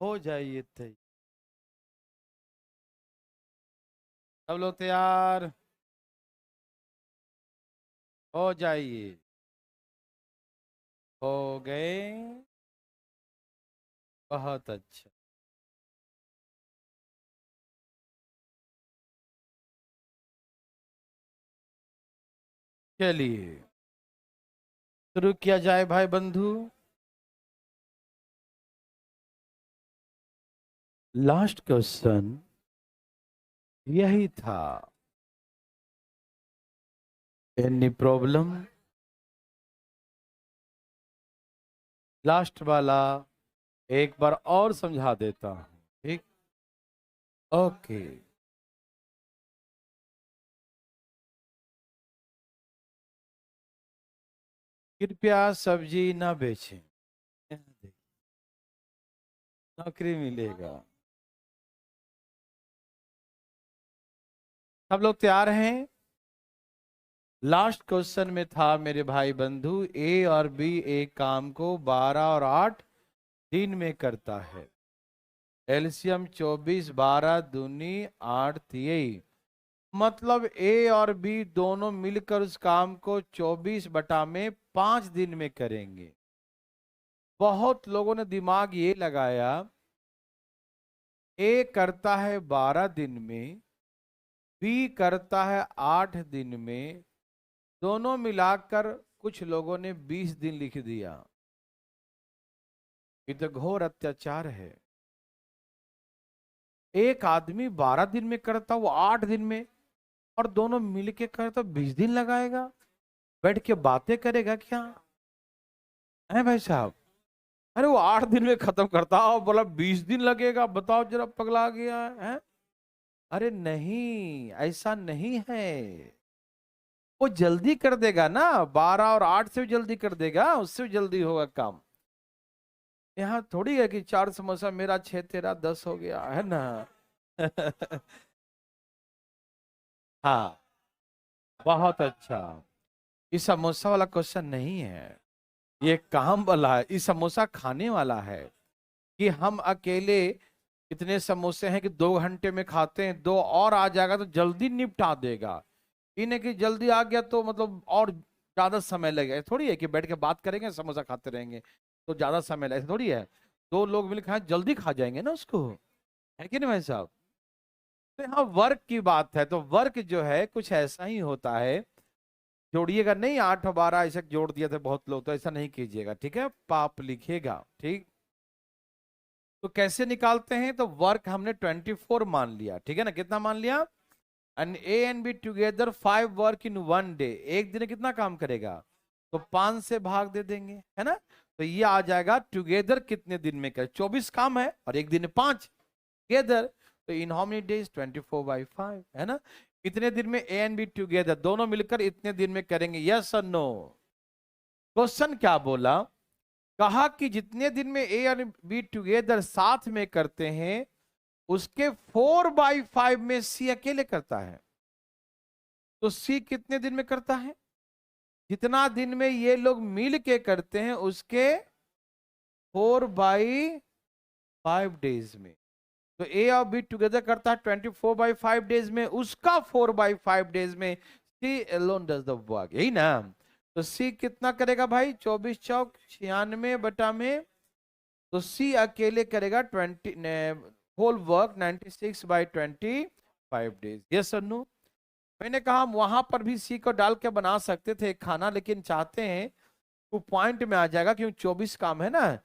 हो जाइए तैयार। सब लोग तैयार हो जाइए। हो गए। बहुत अच्छा। चलिए शुरू किया जाए भाई बंधु। लास्ट क्वेश्चन यही था। Any problem? लास्ट वाला एक बार और समझा देता हूँ। ठीक। ओके। कृपया सब्जी ना बेचें। नौकरी मिलेगा। सब लोग तैयार हैं? लास्ट क्वेश्चन में था मेरे भाई बंधु, ए और बी एक काम को 12 और 8 दिन में करता है। एलसीएम 24, 12 दूनी 8 तिहई। मतलब ए और बी दोनों मिलकर उस काम को 24/5 दिन में करेंगे। बहुत लोगों ने दिमाग ये लगाया, ए करता है 12 दिन में, बी करता है 8 दिन में, दोनों मिलाकर कुछ लोगों ने 20 दिन लिख दिया। ये तो घोर अत्याचार है। एक आदमी 12 दिन में करता, वो 8 दिन में, और दोनों मिलके करता 20 दिन लगाएगा। बैठ के बातें करेगा क्या है भाई साहब? अरे वो 8 दिन में खत्म करता और बोला 20 दिन लगेगा। बताओ जरा, पगला गया है? अरे नहीं, ऐसा नहीं है। वो जल्दी कर देगा ना, 12 और 8 से भी जल्दी कर देगा, उससे भी जल्दी होगा काम। यहाँ थोड़ी है कि 4 समोसा मेरा 6 तेरा 10 हो गया, है ना? हाँ, बहुत अच्छा। ये समोसा वाला क्वेश्चन नहीं है, ये काम वाला है। ये समोसा खाने वाला है कि हम अकेले इतने समोसे हैं कि 2 घंटे में खाते हैं, दो और आ जाएगा तो जल्दी निपटा देगा। इन्हें कि जल्दी आ गया तो मतलब और ज्यादा समय लगेगा। थोड़ी है कि बैठ के बात करेंगे समोसा खाते रहेंगे तो ज्यादा समय लगेगा, थोड़ी है। दो लोग मिलकर खाएं जल्दी खा जाएंगे ना उसको, है कि नहीं भाई साहब? तो यहाँ वर्क की बात है, तो वर्क जो है कुछ ऐसा ही होता है। जोड़िएगा नहीं, 8 और 12 ऐसे जोड़ दिया था बहुत लोग, तो ऐसा नहीं कीजिएगा, ठीक है? पाप लिखेगा, ठीक। तो कैसे निकालते हैं? तो वर्क हमने 24 मान लिया, ठीक है ना? कितना मान लिया? And A and B together 5 work in 1 day. एक दिन कितना काम करेगा? तो 5 से भाग दे देंगे, है ना? तो ये आ जाएगा टुगेदर कितने दिन में करे। 24 काम है और एक दिन में 5 टुगेदर। तो इन हाउ मेनी डेज? 24/5, है ना? इतने दिन में ए एंड बी टुगेदर दोनों मिलकर इतने दिन में करेंगे। यस और नो? क्वेश्चन क्या बोला? कहा कि जितने दिन में ए और बी टुगेदर साथ में करते हैं, उसके 4/5 में सी अकेले करता है। तो सी कितने दिन में करता है? जितना दिन में ये लोग मिल के करते हैं उसके 4/5 डेज में। तो ए और बी टुगेदर करता है 24/5 डेज में, उसका 4/5 डेज में C alone does the work, यही ना? तो सी कितना करेगा भाई? 24 चौक 96 तो सी अकेले करेगा 20 होल वर्क 96/25 डेज। यस और नो? मैंने कहा हम वहां पर भी सी को डाल के बना सकते थे खाना, लेकिन चाहते हैं वो पॉइंट में आ जाएगा क्योंकि 24 काम है ना,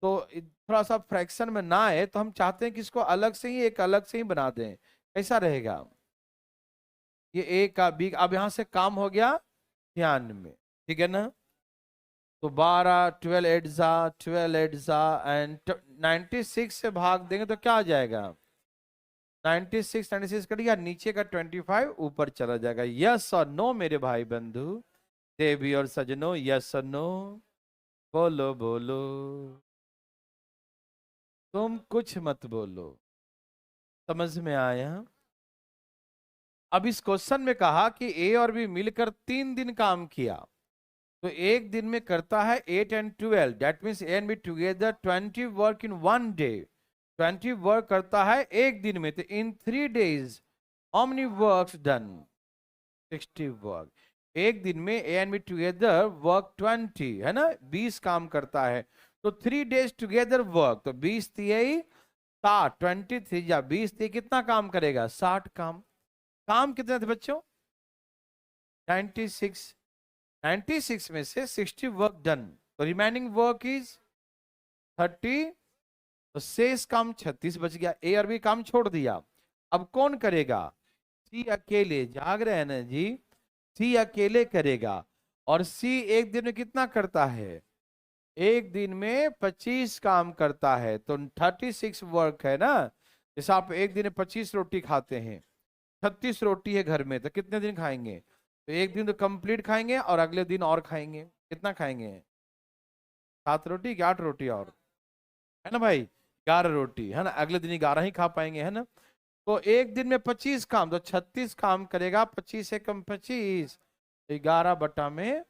तो थोड़ा सा फ्रैक्शन में ना आए, तो हम चाहते हैं कि इसको अलग से ही, एक अलग से ही बना दें। कैसा रहेगा? ये ए का बी, अब यहां से काम हो गया 96, ठीक है ना? तो 12 12 8 जा 12 8 जा एंड 96 से भाग देंगे तो क्या आ जाएगा? 96 कट गया, नीचे का 25 ऊपर चला जाएगा। यस और नो मेरे भाई बंधु, देवी और सजनों? यस और नो? बोलो बोलो, तुम कुछ मत बोलो। समझ में आया? अब इस क्वेश्चन में कहा कि ए और बी मिलकर 3 दिन काम किया, तो एक दिन में करता है 8 and 12, that means A and B together 20 work in 1 day. 20 work करता है एक दिन में, तो इन 3 days how many works done? 60 work. एक दिन में ए एंड बी टुगेदर वर्क 20, है ना, 20 काम करता है। तो 3 days टुगेदर वर्क, तो 20 3 60, 23 या 20 3 कितना काम करेगा? 60 काम। काम कितने थे बच्चों? 96। 96 में से 60 वर्क डन, तो रिमेनिंग वर्क इज 30, तो शेष काम 36 बच गया। ए और बी काम छोड़ दिया। अब कौन करेगा? सी अकेले। जाग रहे हैं ना जी? सी अकेले करेगा। और सी एक दिन में कितना करता है? एक दिन में 25 काम करता है, तो 36 वर्क है ना। जैसे आप एक दिन में 25 रोटी खाते हैं, 36 रोटी है घर में, तो कितने दिन खाएंगे? तो एक दिन तो कंप्लीट खाएंगे और अगले दिन और खाएंगे। कितना खाएंगे? 7 रोटी कि 8 रोटी और, है ना भाई? 11 रोटी, है ना। अगले दिन 11 ही खा पाएंगे, है ना। तो एक दिन में 25 काम, तो 36 काम करेगा। 25 से कम 25, 11/25।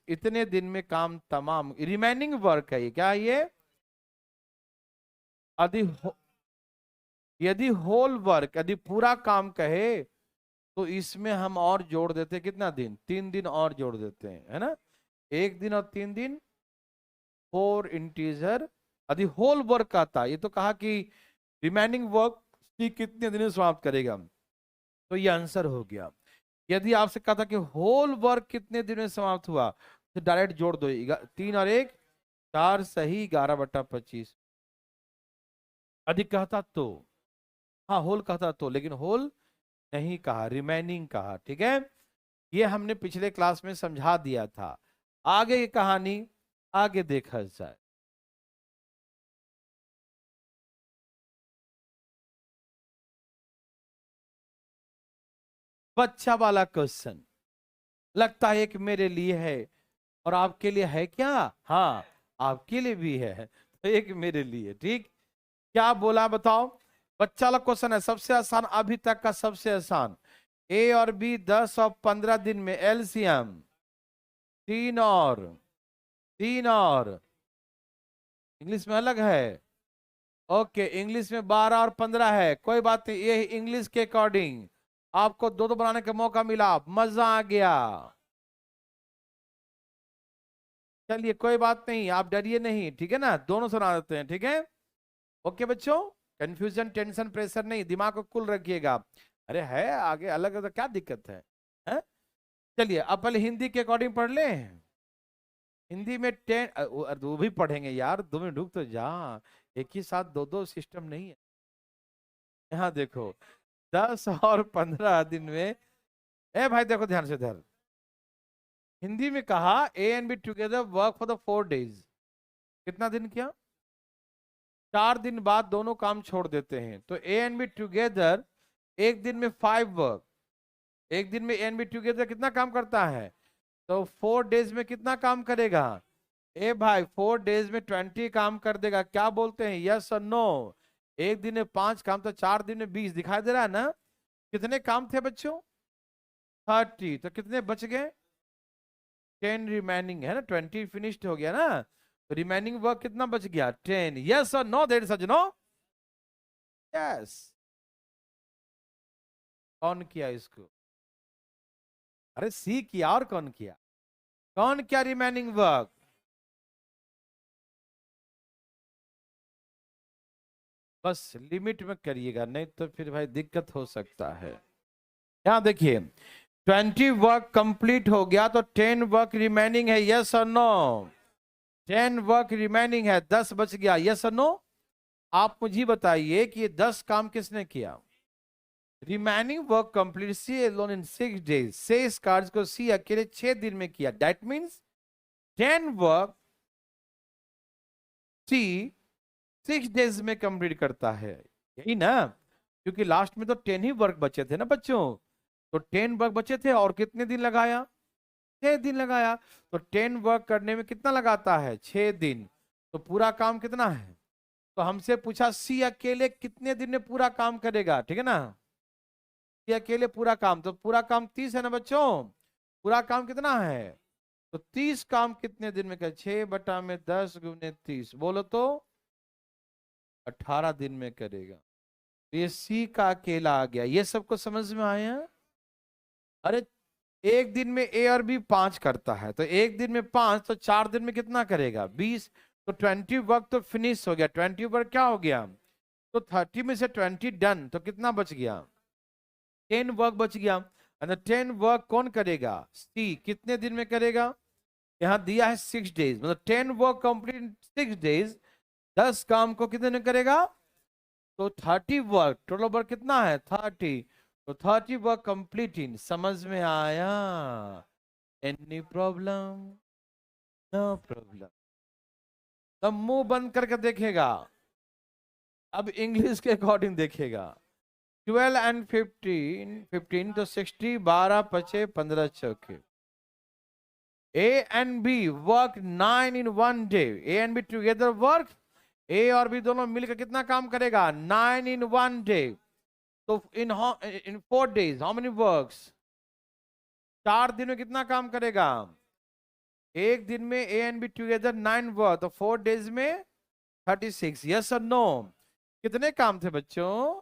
इतने दिन में काम तमाम। रिमेनिंग वर्क है ये, क्या है ये? यदि यदि होल वर्क, यदि पूरा काम कहे, तो इसमें हम और जोड़ देते हैं। कितना दिन? 3 दिन और जोड़ देते हैं, है ना। एक दिन और 3 दिन, 4 इंटीजर। यदि होल वर्क आता, ये तो कहा कि रिमेनिंग वर्क कितने दिन में समाप्त करेगा, तो ये आंसर हो गया। यदि आपसे कहा था कि होल वर्क कितने दिन में समाप्त हुआ, तो डायरेक्ट जोड़ दो। 3 और 1 4, सही, 11/25। अधिक कहता तो, हाँ होल कहता तो, लेकिन होल नहीं कहा, रिमेनिंग कहा। ठीक है, ये हमने पिछले क्लास में समझा दिया था। आगे की कहानी आगे देखा जाए। बच्चा वाला क्वेश्चन लगता है कि मेरे लिए है, और आपके लिए है क्या? हाँ, आपके लिए भी है, तो एक मेरे लिए। ठीक, क्या बोला बताओ? बच्चा वाला क्वेश्चन है, सबसे आसान अभी तक का, सबसे आसान। ए और बी 10 और 15 दिन में एलसीएम 3 और इंग्लिश में अलग है। ओके, इंग्लिश में 12 और 15 है, कोई बात नहीं, ये इंग्लिश के अकॉर्डिंग आपको दो दो बनाने का मौका मिला, मजा आ गया। चलिए कोई बात नहीं, आप डरिए नहीं, ठीक है ना, दोनों सुना देते हैं, ठीक है। ओके बच्चों, कंफ्यूजन टेंशन प्रेशर नहीं, दिमाग को कूल रखिएगा। अरे है आगे अलग, तो क्या दिक्कत है? चलिए अब पहले हिंदी के अकॉर्डिंग पढ़ लें। हिंदी में 10, वो भी पढ़ेंगे यार, 2 मिनट रुक तो जा। एक ही साथ दो दो सिस्टम नहीं है। यहाँ देखो, 10 और 15 दिन में, ए भाई देखो ध्यान से इधर। हिंदी में कहा ए and B together work for the 4 days। कितना दिन किया? 4 दिन बाद दोनों काम छोड़ देते हैं, तो ए एंड बी टुगेदर एक दिन में 5 वर्क। एक दिन में ए एंड बी टुगेदर कितना काम करता है? तो 4 days में कितना काम करेगा? ए भाई 4 days में 20 काम कर देगा। क्या बोलते हैं, यस और नो? एक दिन में 5 काम, तो 4 दिन में 20, दिखाई दे रहा है ना। कितने काम थे बच्चों? 30, तो कितने बच गए? 10 रिमेनिंग, है ना। 20 फिनिश्ड हो गया ना, तो रिमेनिंग वर्क कितना बच गया? 10। यस और नो देर सजनो? यस। कौन किया इसको? अरे सी किया, और कौन किया? कौन किया रिमेनिंग वर्क? बस लिमिट में करिएगा, नहीं तो फिर भाई दिक्कत हो सकता है। यहां देखिए, 20 वर्क कंप्लीट हो गया, तो 10 वर्क रिमेनिंग है, यस और नो? 10 वर्क रिमेनिंग है, 10 बच गया, यस और नो? आप मुझे बताइए कि ये 10 काम किसने किया? Remaining work complete C alone in 6 days। शेष कार्य को सी अकेले 6 दिन में किया। That means 10 work C 6 days में कंप्लीट करता है, यही ना। क्योंकि लास्ट में तो 10 ही वर्क बचे थे ना बच्चों, तो 10 वर्क बचे थे, और कितने दिन लगाया? 6 दिन लगाया। तो 10 वर्क करने में कितना लगाता है? 6 दिन। तो पूरा काम कितना है? तो हमसे पूछा सी अकेले कितने दिन में पूरा काम करेगा, ठीक है ना। सी अकेले पूरा काम, तो पूरा काम 30 है ना बच्चों। पूरा काम कितना है? तो 30 काम कितने दिन में कर? 6 बटा में 10 गुने 30, बोलो तो। 18 दिन में करेगा। तो ये सी का अकेला आ गया। ये सबको समझ में आया? अरे एक दिन में ए और बी 5 करता है, तो एक दिन में 5, तो 4 दिन में कितना करेगा? 20। तो 20 वर्क तो फिनिश हो गया। 20 वर्क क्या हो गया? तो 30 में से 20 डन, तो कितना बच गया? 10 वर्क बच गया। 10 वर्क कौन करेगा? सी। कितने दिन में करेगा? यहाँ दिया है 6 डेज, मतलब 10 वर्क कंप्लीट 6 डेज। 10 काम को कितने दिन करेगा? तो 30 वर्क, टोटल वर्क कितना है? 30। तो 30 वर्क कंप्लीटिंग। समझ में आया? Any problem? No problem. तब मुंह बंद करके देखेगा। अब इंग्लिश के अकॉर्डिंग देखेगा। 12 एंड 15, 15 तो 60, 12 पचे 15 चौके। A and B work 9 in one day. A and B together work. A और B दोनों मिलकर कितना काम करेगा? 9 in one day. तो in 4 days how many works? 4 दिन में कितना काम करेगा? एक दिन में A and B together 9 work, तो 4 डेज में 36। यस और नो? कितने काम थे बच्चों?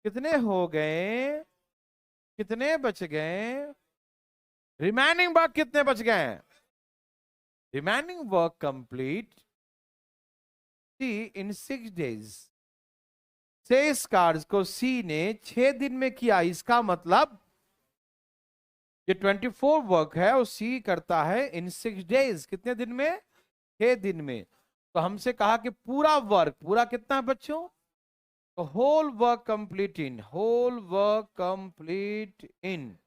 कितने हो गए? कितने बच गए? रिमेनिंग वर्क कितने बच गए? Remaining work complete in 6 days. शेष कार्य को सी ने 6 दिन में किया। इसका मतलब ये 24 वर्क है वो सी करता है इन 6 डेज। कितने दिन में? 6 दिन में। तो हमसे कहा कि पूरा वर्क, पूरा कितना है बच्चों? तो whole work complete in, whole work complete in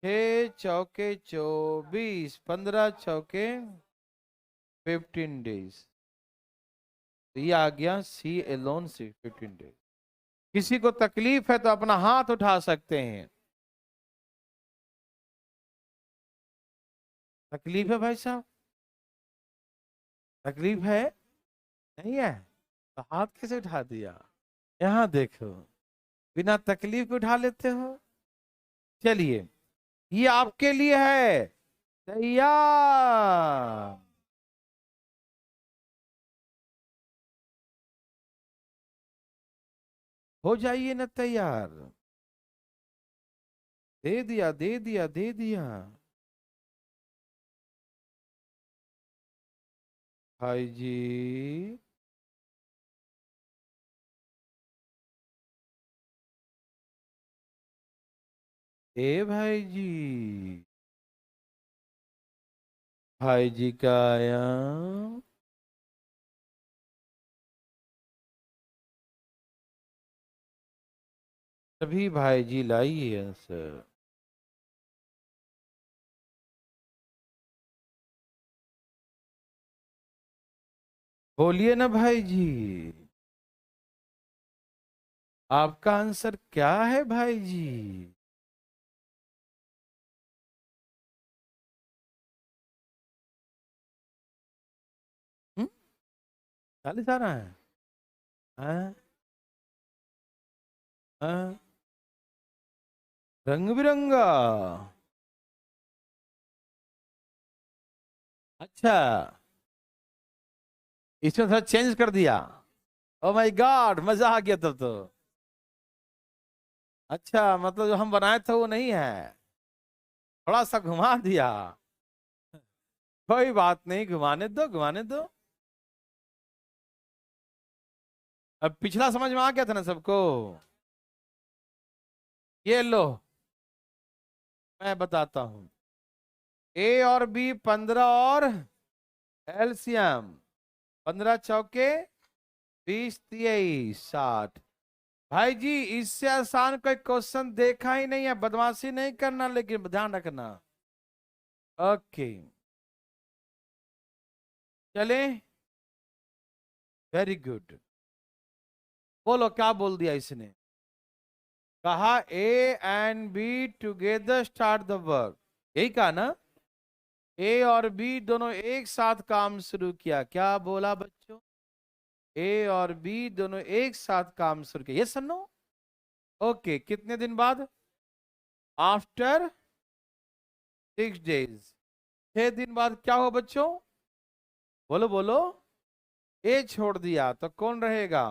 6 चौके 24, 15 चौके 15 डेज। तो ये आ गया सी एलोन से 15 डेज। किसी को तकलीफ है तो अपना हाथ उठा सकते हैं। तकलीफ है भाई साहब? तकलीफ है? नहीं है? तो हाथ कैसे उठा दिया? यहाँ देखो, बिना तकलीफ के उठा लेते हो। चलिए, ये आपके लिए है। तैयार? हो जाइए ना तैयार। दे दिया, दे दिया, दे दिया। भाई जी, ए भाई जी, भाई जी का आया। सभी भाई जी लाइए आंसर। बोलिए ना भाई जी, आपका आंसर क्या है भाई जी? हम्म? 40 आ रहा है? हाँ? हाँ? रंग बिरंगा? अच्छा, इसमें थोड़ा चेंज कर दिया। ओ माय गॉड, मजा आ गया तब तो। अच्छा, मतलब जो हम बनाए थे वो नहीं है, थोड़ा सा घुमा दिया। कोई बात नहीं, घुमाने दो, घुमाने दो। अब पिछला समझ में आ गया था ना सबको? ये लो, मैं बताता हूं। ए और बी 15 और एलसीएम 15 चौके 20 23 60। भाई जी, इससे आसान कोई क्वेश्चन देखा ही नहीं है। बदमाशी नहीं करना, लेकिन ध्यान रखना। ओके, चले। Very good. बोलो क्या बोल दिया इसने? कहा ए and B together start the work. यही कहा ना? ए और बी दोनों एक साथ काम शुरू किया। क्या बोला बच्चों? ए और बी दोनों एक साथ काम शुरू किया। Yes no? ओके, कितने दिन बाद? After 6 days. 6 दिन बाद क्या हो बच्चों? बोलो बोलो। ए छोड़ दिया तो कौन रहेगा?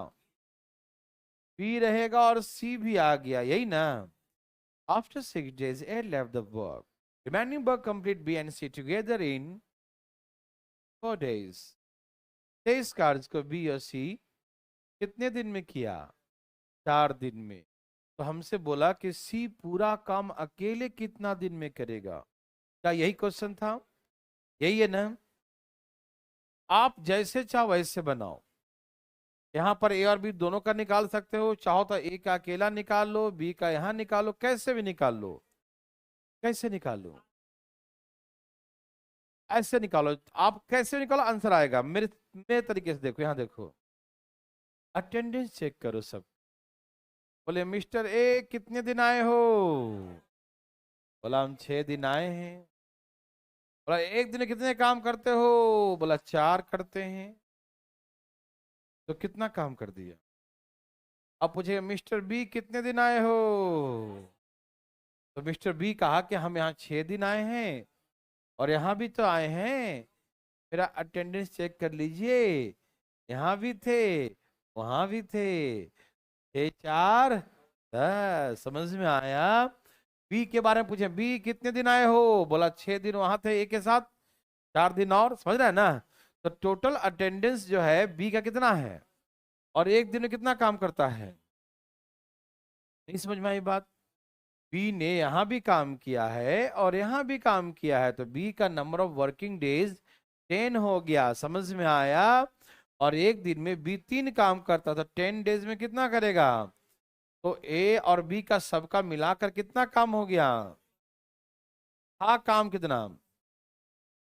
बी रहेगा और सी भी आ गया, यही ना। After 6 days A left the work. Remaining work complete B and C together in 4 days. 23 कार्य को बी और सी कितने दिन में किया? 4 दिन में। तो हमसे बोला कि सी पूरा काम अकेले कितना दिन में करेगा? क्या यही क्वेश्चन था? यही है ना। आप जैसे चाहो वैसे बनाओ। यहाँ पर ए और बी दोनों का निकाल सकते हो, चाहो तो ए का अकेला निकाल लो, बी का यहाँ निकालो, कैसे भी निकाल लो। कैसे निकालो? ऐसे निकालो। आप कैसे निकालो आंसर आएगा। मेरे तरीके से देखो, यहाँ देखो, अटेंडेंस चेक करो सब। बोले मिस्टर ए कितने दिन आए हो? बोला हम 6 दिन आए हैं। बोला एक दिन कितने काम करते हो? बोला 4 करते हैं। तो कितना काम कर दिया? अब पूछे मिस्टर बी कितने दिन आए हो? तो मिस्टर बी कहा कि हम यहाँ 6 दिन आए हैं और यहाँ भी तो आए हैं। मेरा अटेंडेंस चेक कर लीजिए, यहाँ भी थे वहां भी थे, 6 4 10। समझ में आया? बी के बारे में पूछे, बी कितने दिन आए हो? बोला 6 दिन वहां थे एक के साथ, 4 दिन और। समझ रहा है ना? तो टोटल अटेंडेंस जो है बी का कितना है और एक दिन में कितना काम करता है? नहीं समझ में आई बात? बी ने यहां भी काम किया है और यहां भी काम किया है, तो बी का नंबर ऑफ वर्किंग डेज 10 हो गया। समझ में आया? और एक दिन में बी 3 काम करता, तो 10 डेज में कितना करेगा? तो ए और बी का सबका मिलाकर कितना काम हो गया? हाँ, काम कितना?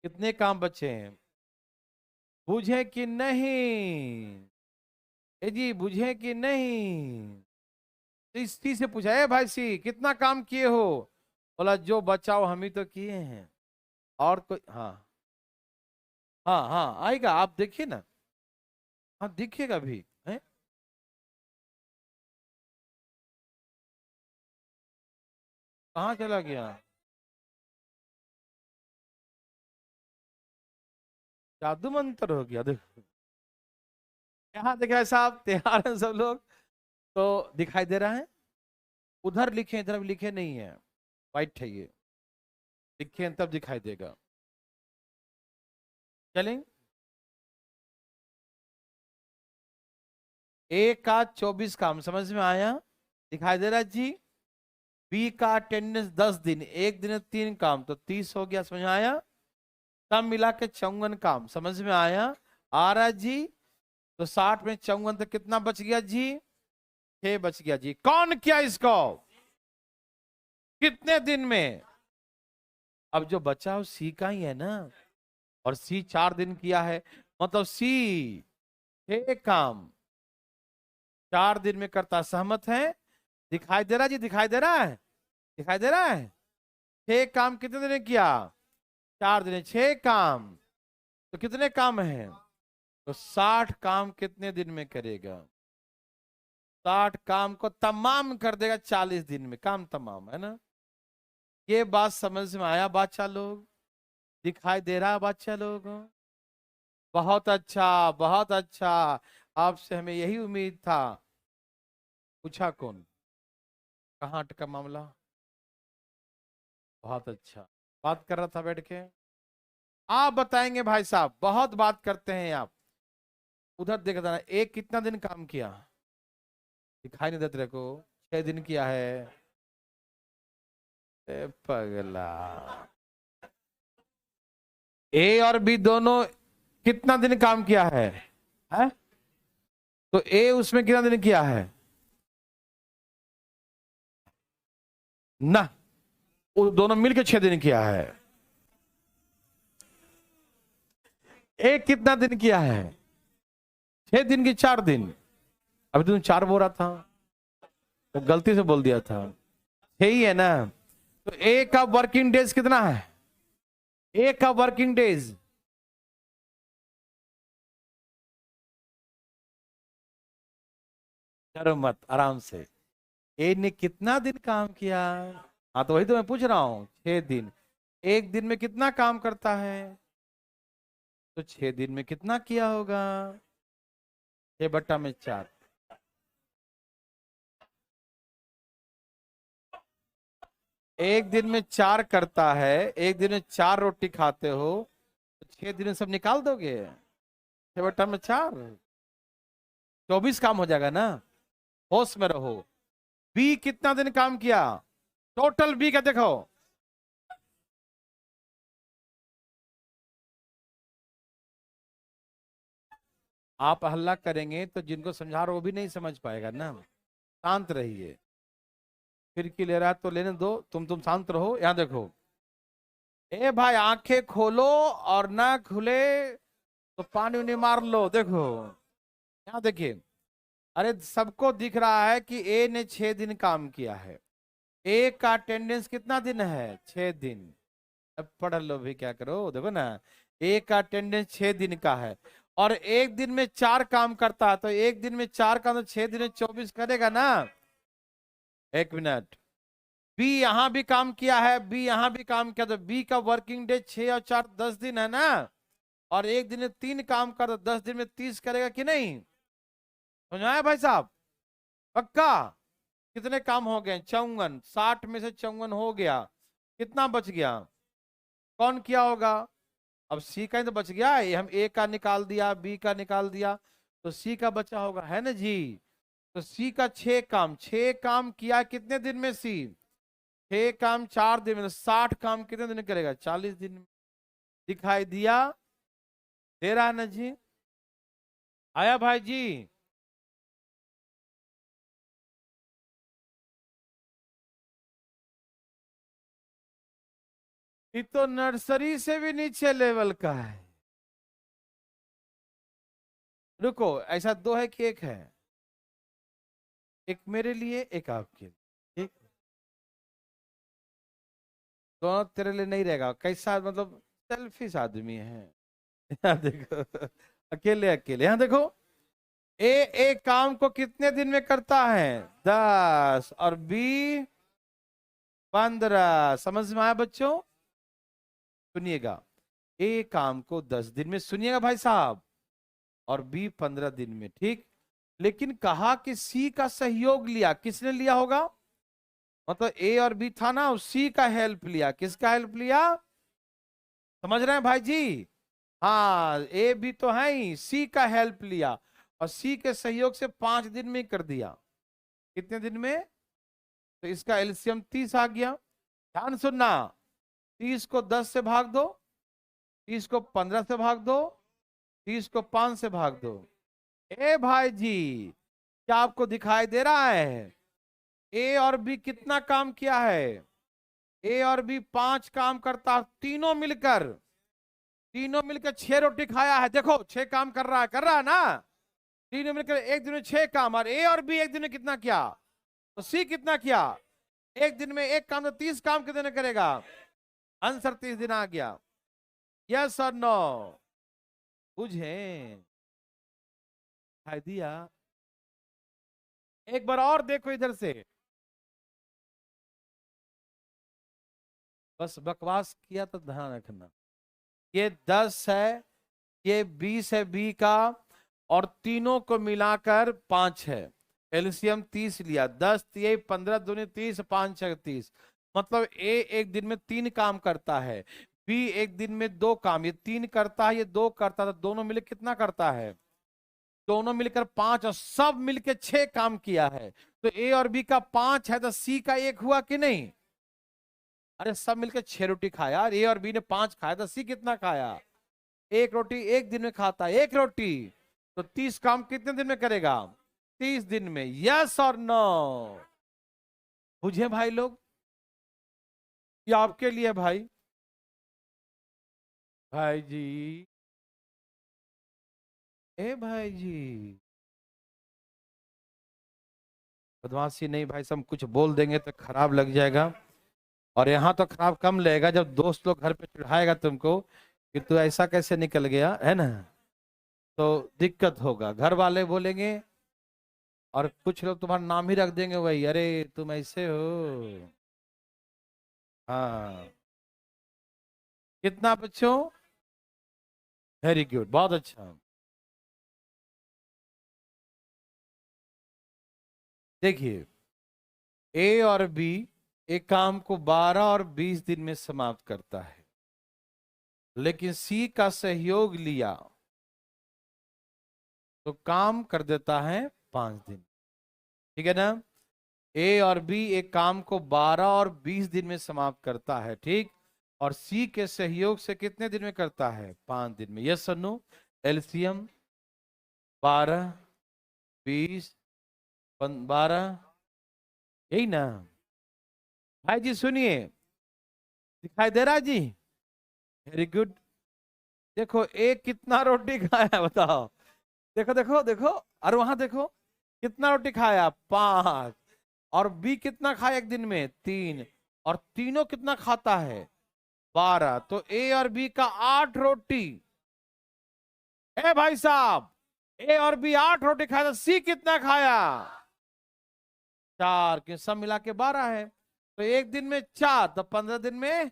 कितने काम बचे हैं? बुझे कि नहीं? ए जी बुझे कि नहीं? तो इस चीज से पूछा है भाई सी कितना काम किए हो? बोला जो बचाओ हम ही तो किए हैं, और कोई। हाँ हाँ हाँ आएगा, आप देखिए ना। हाँ दिखेगा भी है। कहाँ चला गया? जादू मंत्र हो गया, देखो। यहाँ देखा है साहब, तैयार है सब लोग? तो दिखाई दे रहा है? उधर लिखे इधर भी लिखे नहीं है, वाइट है ये। लिखे तब दिखाई देगा। चलें। ए का 24 काम, समझ में आया? दिखाई दे रहा है जी। बी का अटेंडेंस 10 दिन, एक दिन में 3 काम, तो 30 हो गया। समझ में आया? सब मिला के 54 काम। समझ में आया? आ रहा है जी? तो 60 में 54 तो कितना बच गया जी? 6 बच गया जी। कौन किया इसको? कितने दिन में? अब जो बचा वो सी का ही है ना, और सी 4 दिन किया है, मतलब सी 6 काम 4 दिन में करता। सहमत है? दिखाई दे रहा है जी? दिखाई दे रहा है? दिखाई दे रहा है? 6 काम कितने दिन में किया? 4 दिन। 6 काम तो कितने काम है? तो 60 काम कितने दिन में करेगा? 60 काम को तमाम कर देगा 40 दिन में, काम तमाम, है ना? ये बात समझ में आया बादशाह लोग? दिखाई दे रहा है बादशाह लोग? बहुत अच्छा, बहुत अच्छा। आपसे हमें यही उम्मीद था। पूछा कौन? कहाँ अटका मामला? बहुत अच्छा। बात कर रहा था बैठ के। आप बताएंगे भाई साहब, बहुत बात करते हैं आप। उधर देख रहा एक कितना दिन काम किया? दिखाई नहीं देते को? 6 दिन किया है। पगला। ए और बी दोनों कितना दिन काम किया है? तो ए उसमें कितना दिन किया है ना? वो दोनों मिलकर 6 दिन किया है। एक कितना दिन किया है? 6 दिन की 4 दिन। अभी तुम 4 बोल रहा था, तो गलती से बोल दिया था। 6 ही है ना? तो ए का वर्किंग डेज कितना है? ए का वर्किंग डेज करो मत, आराम से। ए ने कितना दिन काम किया? हाँ तो वही तो मैं पूछ रहा हूं, 6 दिन। एक दिन में कितना काम करता है? तो 6 दिन में कितना किया होगा? 6/4। एक दिन में 4 करता है, एक दिन में 4 रोटी खाते हो, तो 6 दिन में सब निकाल दोगे। 6/4, 24 काम हो जाएगा ना। होश में रहो। बी कितना दिन काम किया, टोटल बी का देखो। आप हल्ला करेंगे तो जिनको समझा रहे हो वो भी नहीं समझ पाएगा ना। शांत रहिए। फिर की ले रहा है तो लेने दो, तुम शांत रहो। यहां देखो, ए भाई आंखें खोलो और ना खुले तो पानी उन्हें मार लो। देखो यहाँ देखिए, अरे सबको दिख रहा है कि ए ने 6 दिन काम किया है। ए का अटेंडेंस कितना दिन है, 6 दिन। अब पढ़ लो भी, क्या करो, देखो ना, ए का अटेंडेंस 6 दिन का है, और एक दिन में 4 काम करता है, तो एक दिन में 4 काम, तो 6 दिन में 24 करेगा ना। 1 मिनट। बी यहां भी काम किया है, बी यहां भी काम किया, तो बी का वर्किंग डे 6 और 4 10 दिन है ना, और एक दिन में 3 काम कर, तो 10 दिन में 30 करेगा कि नहीं। समझाया भाई साहब, पक्का। कितने काम हो गए, 54, 60 में से 54 हो गया, कितना बच गया, कौन किया होगा। अब सी का ही तो बच गया, ये हम ए का निकाल दिया, बी का निकाल दिया, तो सी का बचा होगा, है ना जी। तो सी का 6 काम, 6 काम किया कितने दिन में सी, 6 काम 4 दिन में, 60 काम कितने दिन में करेगा, 40 दिन में। दिखाई दिया, दे रहा है ना जी, आया भाई जी। ये तो नर्सरी से भी नीचे लेवल का है। रुको, ऐसा दो है कि एक है, एक मेरे लिए एक आपके लिए, ठीक। दोनों तेरे लिए नहीं रहेगा, कैसा मतलब, सेल्फिश आदमी है। यहाँ देखो, अकेले अकेले, यहाँ देखो, ए एक काम को कितने दिन में करता है, 10, और बी 15। समझ में आया बच्चों। सुनिएगा, ए काम को 10 दिन में, सुनिएगा भाई साहब, और बी 15 दिन में, ठीक। लेकिन कहा कि सी का सहयोग लिया, किसने लिया होगा, मतलब ए और बी था ना, सी का हेल्प लिया, किसका हेल्प लिया, समझ रहे हैं भाई जी। हाँ, ए बी तो है ही, सी का हेल्प लिया, और सी के सहयोग से 5 दिन में कर दिया। कितने दिन में, तो इसका एलसीएम 30 आ गया। ध्यान सुनना, 30 को 10 से भाग दो, 30 को 15 से भाग दो, 30 को 5 से भाग दो। ए भाई जी, क्या आपको दिखाई दे रहा है, ए और बी कितना काम किया है, ए और बी 5 काम करता, तीनों मिलकर 6 रोटी खाया है। देखो 6 काम कर रहा है ना, तीनों मिलकर एक दिन में 6 काम, और ए और बी एक दिन में कितना किया, तो सी कितना किया, एक दिन में एक काम, तो 30 काम कितने दिन करेगा, आंसर 30 दिन आ गया। यस और नो, बुझे, दिया। एक बार और देखो इधर से, बस बकवास किया तो ध्यान रखना। ये 10 है, ये 20 है बी का, और तीनों को मिलाकर 5 है। एलसीएम 30 लिया, 10 ये 15 दूनी 30, 5 6 30। मतलब ए एक दिन में 3 काम करता है, बी एक दिन में 2 काम, ये 3 करता है, ये 2 करता है, तो दोनों मिलकर कितना करता है, दोनों मिलकर 5, और सब मिलकर 6 काम किया है। तो ए और बी का 5 है, तो सी का 1 हुआ कि नहीं। अरे सब मिलकर 6 रोटी खाया, ए और बी ने 5 खाया, तो सी कितना खाया, 1 रोटी एक दिन में खाता है, 1 रोटी। तो 30 काम कितने दिन में करेगा, 30 दिन में। यस और नो, बुझे भाई लोग। ये आपके लिए भाई, भाई जी, ए भाई जी, बदमाशी नहीं भाई, सब कुछ बोल देंगे तो खराब लग जाएगा। और यहाँ तो खराब कम लगेगा जब दोस्त लोग घर पे चिढ़ाएगा तुमको कि तू ऐसा कैसे निकल गया, है ना, तो दिक्कत होगा, घर वाले बोलेंगे, और कुछ लोग तुम्हारा नाम ही रख देंगे, वही, अरे तुम ऐसे हो। हाँ, कितना बच्चों, वेरी गुड, बहुत अच्छा। देखिए, ए और बी एक काम को 12 और 20 दिन में समाप्त करता है, लेकिन सी का सहयोग लिया तो काम कर देता है 5 दिन। ठीक है ना? ए और बी एक काम को 12 और 20 दिन में समाप्त करता है, ठीक, और सी के सहयोग से कितने दिन में करता है? 5 दिन में। यस और नो? एलसीएम 12 20 12, यही ना? भाई जी सुनिए, दिखाई दे रहा है जी? Very good. देखो एक कितना रोटी खाया बताओ, देखो देखो देखो, और वहां देखो कितना रोटी खाया? 5। और बी कितना खाया एक दिन में? 3। और तीनों कितना खाता है? 12। तो ए और बी का 8 रोटी। ए भाई साहब, ए और बी 8 रोटी खाया, तो सी कितना खाया? 4, के सब मिला के 12 है, तो एक दिन में 4, तो 15 दिन में,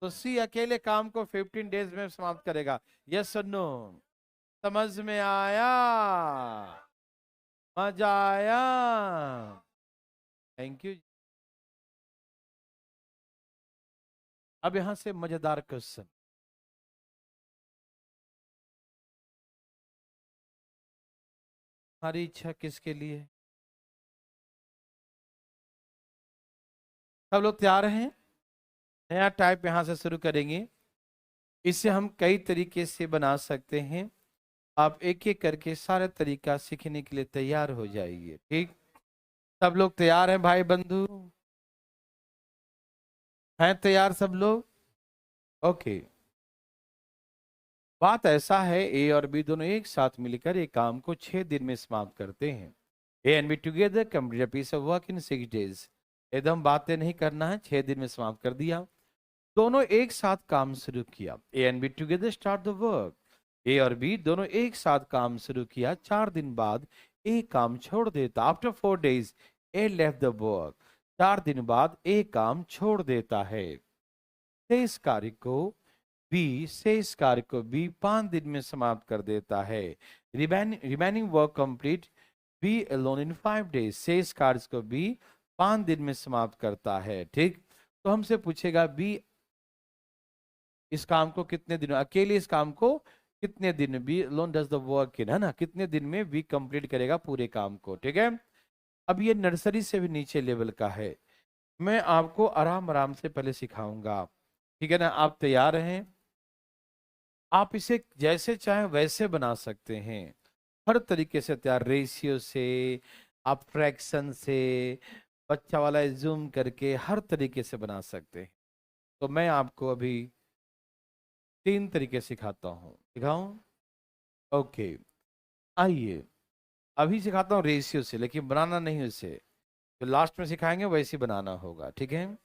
तो सी अकेले काम को 15 डेज में समाप्त करेगा। यस और नो? समझ में आया? मजा आया? Thank you. अब यहां से मजेदार क्वेश्चन, हमारी इच्छा किसके लिए? सब लोग तैयार हैं? नया टाइप यहां से शुरू करेंगे। इसे हम कई तरीके से बना सकते हैं। आप एक एक करके सारा तरीका सीखने के लिए तैयार हो जाइए, ठीक? सब लोग तैयार हैं भाई बंधु? हैं तैयार सब लोग? ओके। बात ऐसा है, ए और बी दोनों एक साथ मिलकर एक काम को 6 दिन में समाप्त करते हैं। A and B together complete a piece of work in 6 days. एकदम बातें नहीं करना है, 6 दिन में समाप्त कर दिया। दोनों एक साथ काम शुरू किया। A and B together start the work. A और बी दोनों एक साथ काम शुरू किया। 4 दिन बाद ए काम छोड़ देता। After 4 days A left the work. 4 दिन बाद ए काम छोड़ देता है। शेष कार्य को बी 5 दिन में समाप्त कर देता है। Remaining work complete B alone in 5 days. शेष कार्य को बी 5 दिन में समाप्त करता है, ठीक? तो हमसे पूछेगा बी इस काम को कितने दिन, अकेले इस काम को कितने दिन में B alone does the work in, है ना, कितने दिन में बी कंप्लीट करेगा पूरे काम को, ठीक है? अब ये नर्सरी से भी नीचे लेवल का है, मैं आपको आराम आराम से पहले सिखाऊंगा, ठीक है ना? आप तैयार हैं? आप इसे जैसे चाहे वैसे बना सकते हैं, हर तरीके से तैयार, रेशियो से, आप फ्रैक्शन से, बच्चा वाला जूम करके हर तरीके से बना सकते हैं। तो मैं आपको अभी 3 तरीके सिखाता हूँ, सिखाऊं? ओके, आइए अभी सिखाता हूँ रेशियो से, लेकिन बनाना नहीं उसे, जो लास्ट में सिखाएंगे वैसे बनाना होगा, ठीक है?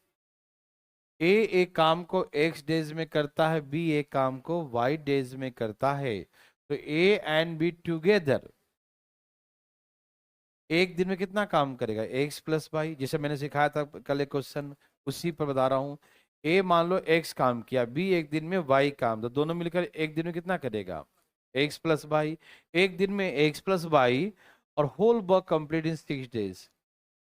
ए एक काम को x डेज में करता है, बी एक काम को y डेज में करता है। तो ए एंड बी टुगेदर एक दिन में कितना काम करेगा? x प्लस वाई, जैसे मैंने सिखाया था कल एक क्वेश्चन, उसी पर बता रहा हूं। ए मान लो x काम किया, बी एक दिन में y काम, तो दोनों मिलकर एक दिन में कितना करेगा? x plus y. एक दिन में x प्लस वाई और whole work complete in 6 days,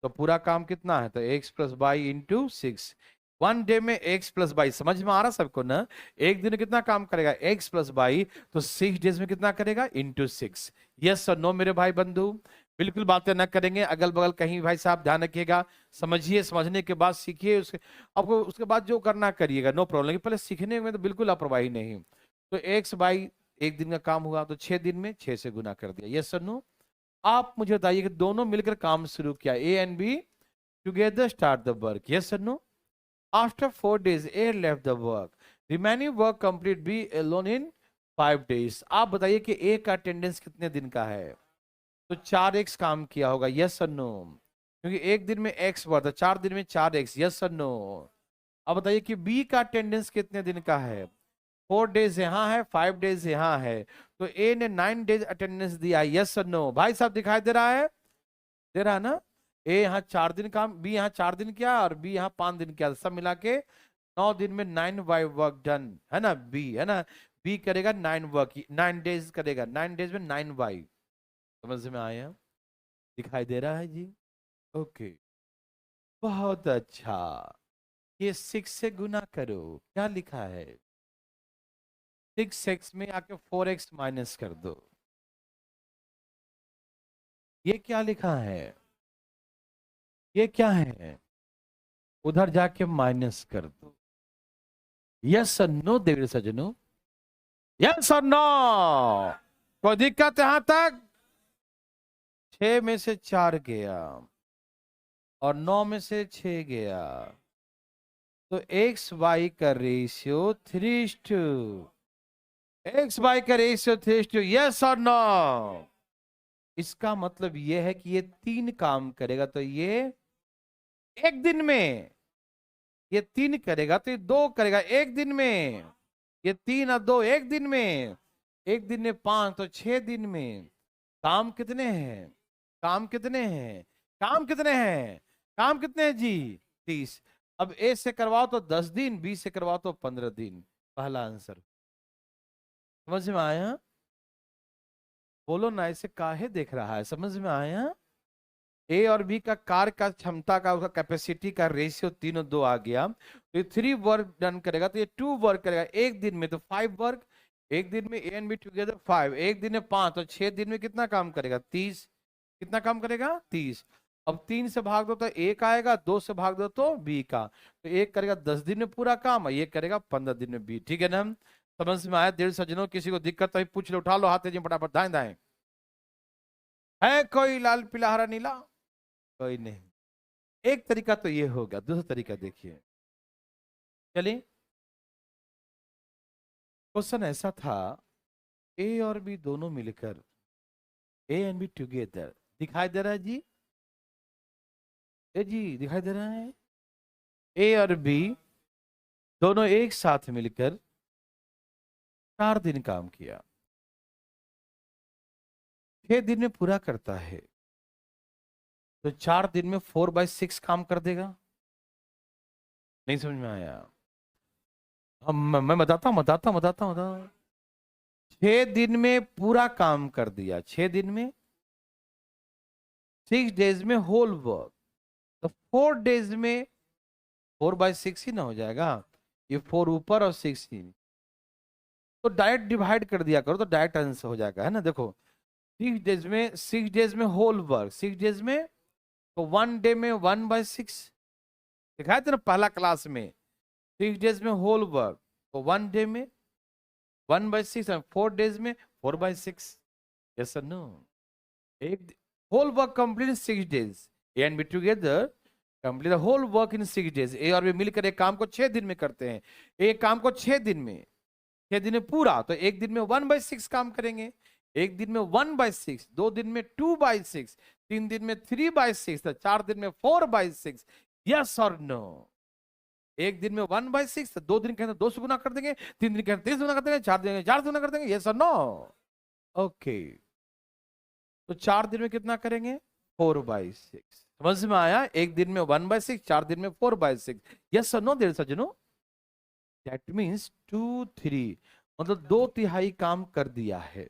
तो पूरा काम कितना है? तो x plus y into 6। 1 day में x प्लस वाई, समझ में आ रहा सबको ना? एक दिन में कितना काम करेगा? x प्लस वाई, तो 6 डेज में कितना करेगा? इंटू 6। यस और नो मेरे भाई बंधु? बिल्कुल बातें ना करेंगे अगल बगल कहीं, भाई साहब ध्यान रखिएगा, समझिए, समझने के बाद सीखिए, उसके आपको उसके बाद जो करना करिएगा, नो प्रॉब्लम। पहले सीखने में तो बिल्कुल लापरवाही नहीं। तो एक्स बाई एक दिन का काम हुआ, तो 6 दिन में 6 से गुना कर दिया। यस और नो? आप मुझे बताइए कि दोनों मिलकर काम शुरू किया, A and B together start the work, yes और no? After 4 days A left the work, remaining work complete B alone in 5 days. आप बताइए कि ए का अटेंडेंस कितने दिन का है? तो 4x काम किया होगा, यस और नो? क्योंकि एक दिन में x बढ़ता, 4 दिन में 4x, यस और नो? अब बताइए कि b का अटेंडेंस कितने दिन का है? 4 डेज यहाँ है, 5 डेज यहाँ है, तो a ने 9 डेज अटेंडेंस दिया, यस और नो? भाई साहब दिखाई दे रहा है? दे रहा है ना? a यहाँ 4 दिन काम, b यहाँ 4 दिन किया, और b यहाँ 5 दिन किया, सब मिला के 9 दिन में 9 वाई वर्क डन, है ना? b है ना, b करेगा 9 वर्क, 9 डेज करेगा, 9 डेज में 9 वाई। समझ में आया? दिखाई दे रहा है जी? ओके, बहुत अच्छा। ये 6 से गुना करो, क्या लिखा है? 6x में आके 4x माइनस कर दो। ये क्या लिखा है? ये क्या है? उधर जाके माइनस कर दो। यस और नो देवी सजनों, यस और नो? कोई दिक्कत यहां तक? 6 में से 4 गया और 9 में से 6 गया, तो एक्स वाई का रेशियो 3:2। एक्स वाई का रेशियो 3:2, यस और नो? इसका मतलब यह है कि ये 3 काम करेगा तो ये एक दिन में, ये 3 करेगा तो ये 2 करेगा एक दिन में, ये 3 और 2 एक दिन में, एक दिन में 5 तो 6 दिन में। काम कितने हैं? काम कितने हैं? काम कितने हैं? काम कितने हैं जी? 30। अब ए से करवाओ तो 10 दिन, बी से करवाओ तो 15 दिन। पहला आंसर समझ में आया? बोलो ना, इसे काहे देख रहा है? समझ में आया? ए और बी का कार का क्षमता का, उसका कैपेसिटी का रेशियो 3 और 2 आ गया, तो ये 3 वर्क डन करेगा, तो ये 2 वर्क करेगा एक दिन में, तो 5 वर्क। एक दिन में ए एंड बी टुगेदर 5, एक दिन में 5, तो 6 दिन में कितना काम करेगा? 30। कितना काम करेगा? 30। अब 3 से भाग दो तो एक आएगा, 2 से भाग दो तो बी का, तो एक करेगा 10 दिन में पूरा काम और ये करेगा 15 दिन में बी। ठीक है ना? समझ में आया? देर सज्जनों, किसी को दिक्कत तो पूछ लो, उठा लो हाथ तेजी फटाफट, दाएं दाएं। है कोई लाल पीला हरा नीला? कोई नहीं। एक तरीका तो ये होगा, दूसरा तरीका देखिए। चलिए, क्वेश्चन ऐसा था, ए और बी दोनों मिलकर, ए एंड बी टुगेदर, दिखाई दे रहा है जी? ए जी, दिखाई दे रहा है? ए और बी दोनों एक साथ मिलकर 4 दिन काम किया, 6 दिन में पूरा करता है, तो 4 दिन में 4/6 काम कर देगा। नहीं समझ में आया? हम मैं बताता हूँ। 6 दिन में पूरा काम कर दिया, 6 दिन में, 6 डेज में होल वर्क, तो 4 डेज में 4/6 ही ना हो जाएगा? ये 4 ऊपर और 6 ही, तो डायरेक्ट डिवाइड कर दिया करो तो डायरेक्ट आंसर हो जाएगा, है ना? देखो, 6 डेज में होल वर्क, 6 डेज में, तो 1 डे में 1/6 दिखाया था ना पहला क्लास में। 6 डेज में होल वर्क, तो 1 डे में 1/6 और 4 डेज में 4/6। यस और नो? एक whole work complete in 6 days, A and B together complete the whole work in 6 days. A और बी मिलकर एक काम को 6 दिन में करते हैं, एक काम को 6 दिन में, 6 दिन में पूरा, तो एक दिन में 1/6 काम करेंगे, एक दिन में 1/6, 2 दिन में 2/6, 3 दिन में 3/6, तो 4 दिन में 4/6। यस और नो? एक दिन में 1/6, 2 दिन कहते 2 से गुना कर देंगे, 3 दिन कहते 3 से गुना कर देंगे, 4 दिन 4 से गुना कर देंगे। यस और नो? ओके, तो 4 दिन में कितना करेंगे? 4/6। समझ में आया? एक दिन में 1/6, 4 दिन में 4/6। यस और नो देयर सज्जनों? दैट मीन्स 2/3, मतलब 2/3 काम कर दिया है।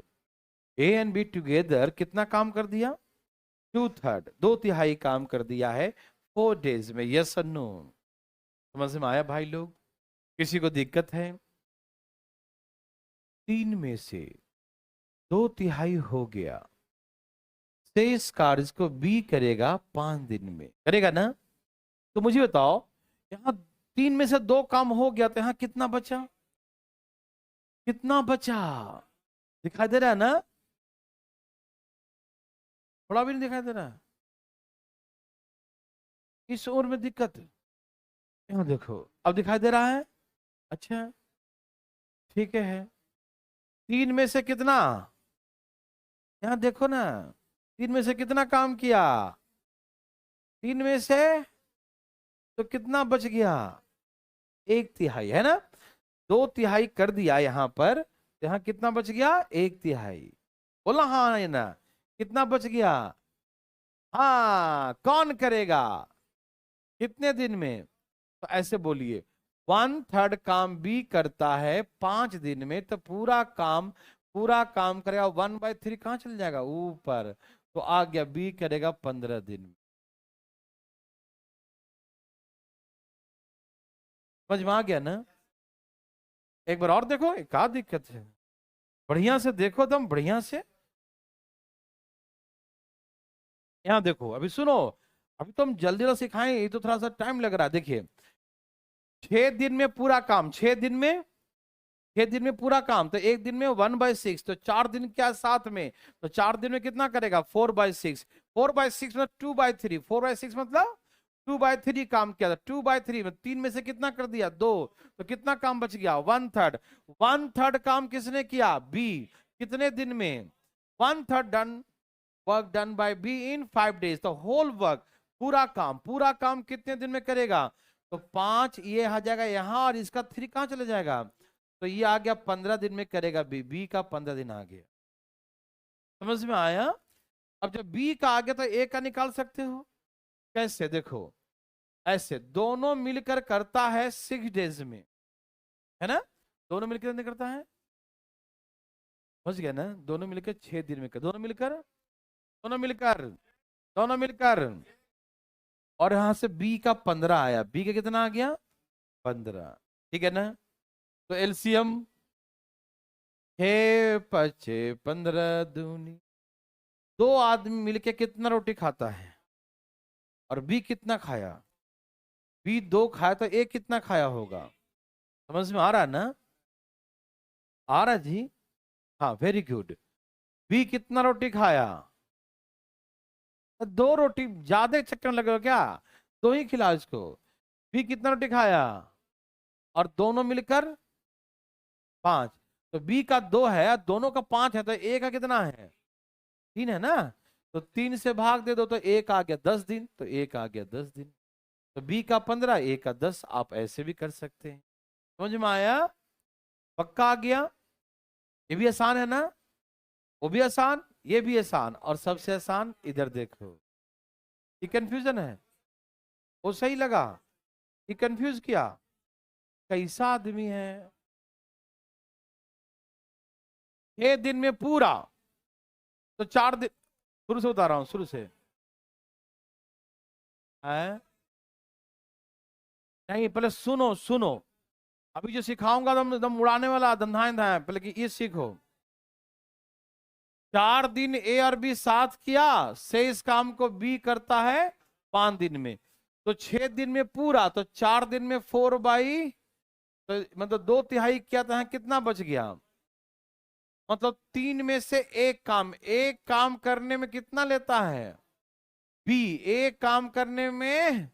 ए एंड बी टुगेदर कितना काम कर दिया? 2/3, 2/3 काम कर दिया है 4 डेज में। यस और नो? समझ में आया भाई लोग? किसी को दिक्कत है? 3 में से 2/3 हो गया, शेष कार्य को बी करेगा 5 दिन में, करेगा ना? तो मुझे बताओ, यहाँ 3 में से 2 काम हो गया, तो यहाँ कितना बचा? कितना बचा? दिखाई दे रहा है ना? थोड़ा भी नहीं दिखाई दे रहा? इस ओर में दिक्कत है? यहाँ देखो, अब दिखाई दे रहा है? अच्छा, ठीक है। 3 में से कितना? यहाँ देखो ना, 3 में से कितना काम किया? 3 में से तो कितना बच गया? 1/3, है ना? 2/3 कर दिया यहाँ पर, तो यहाँ कितना बच गया? 1/3। बोला हाँ या ना? कितना बच गया? हाँ, कौन करेगा? कितने दिन में? तो ऐसे बोलिए, 1/3 काम बी करता है 5 दिन में, तो पूरा काम करेगा 1/3, कहाँ चल जाएगा? ऊपर, तो आ गया बी करेगा 15 दिन में। समझ में आ गया ना? एक बार और देखो, क्या दिक्कत है? बढ़िया से देखो, दम बढ़िया से। यहाँ देखो, अभी सुनो, अभी तो हम जल्दी से सिखाएं, ये तो थोड़ा सा टाइम लग रहा है। देखिए, 6 दिन में पूरा काम, 6 दिन में, 6 दिन में पूरा काम, तो एक दिन में 1/6, तो 4 दिन क्या साथ में, तो 4 दिन में कितना करेगा? 4/6। 4/6 मतलब 2/3, 4/6 मतलब 2/3 काम किया था। 2/3 में 3 में से कितना कर दिया? 2, तो कितना काम बच गया? 1/3। 1/3 काम किसने किया? बी। कितने दिन में? 1/3 done, work done by be in 5 days। तो होल वर्क, पूरा काम, पूरा काम कितने दिन में करेगा? तो 5 ये आ जाएगा यहाँ, और इसका 3 कहाँ चले जाएगा? तो ये आ गया 15 दिन में करेगा बी। बी का 15 दिन आ गया। समझ में आया? अब जब बी का आ गया तो ए का निकाल सकते हो। कैसे? देखो, ऐसे दोनों मिलकर करता है 6 days में, है ना? दोनों मिलकर कितने करता है? समझ गया ना? दोनों मिलकर 6 दिन में कर, दोनों मिलकर, दोनों मिलकर, दोनों मिलकर। और यहां से बी का 15 आया, बी का कितना आ गया? 15। ठीक है ना? तो एलसीएम 6×5=15 दूनी। दो आदमी मिलके कितना रोटी खाता है? और बी कितना खाया? बी 2 खाया, तो ए कितना खाया होगा? समझ में आ रहा है ना? आ रहा है जी? हाँ, वेरी गुड। बी कितना रोटी खाया? 2 रोटी। ज्यादा चक्कर में लगे हो क्या? 2 ही खिलाओ इसको। बी कितना रोटी खाया? और दोनों मिलकर 5। तो बी का 2 है, दोनों का 5 है, तो ए का कितना है? 3 है ना? तो 3 से भाग दे दो, तो एक आ गया 10 दिन, तो एक आ गया 10 दिन। तो बी का 15, ए का 10। आप ऐसे भी कर सकते हैं। समझ में आया? पक्का आ गया? ये भी आसान है ना? वो भी आसान, ये भी आसान, और सबसे आसान इधर देखो। ये कंफ्यूजन है? वो सही लगा? ये कंफ्यूज किया? कैसा आदमी है? 6 दिन में पूरा, तो 4 दिन। शुरू से बता रहा हूं, शुरू से है। नहीं, पहले सुनो सुनो। अभी जो सिखाऊंगा तुम एकदम उड़ाने वाला धंधा है, पहले कि ये सीखो। 4 दिन ए और बी साथ किया, से इस काम को बी करता है 5 दिन में। तो 6 दिन में पूरा, तो 4 दिन में 4/, तो मतलब 2/3 किया था, कितना बच गया? मतलब 3 में से एक काम, एक काम करने में कितना लेता है? बी। एक काम करने में,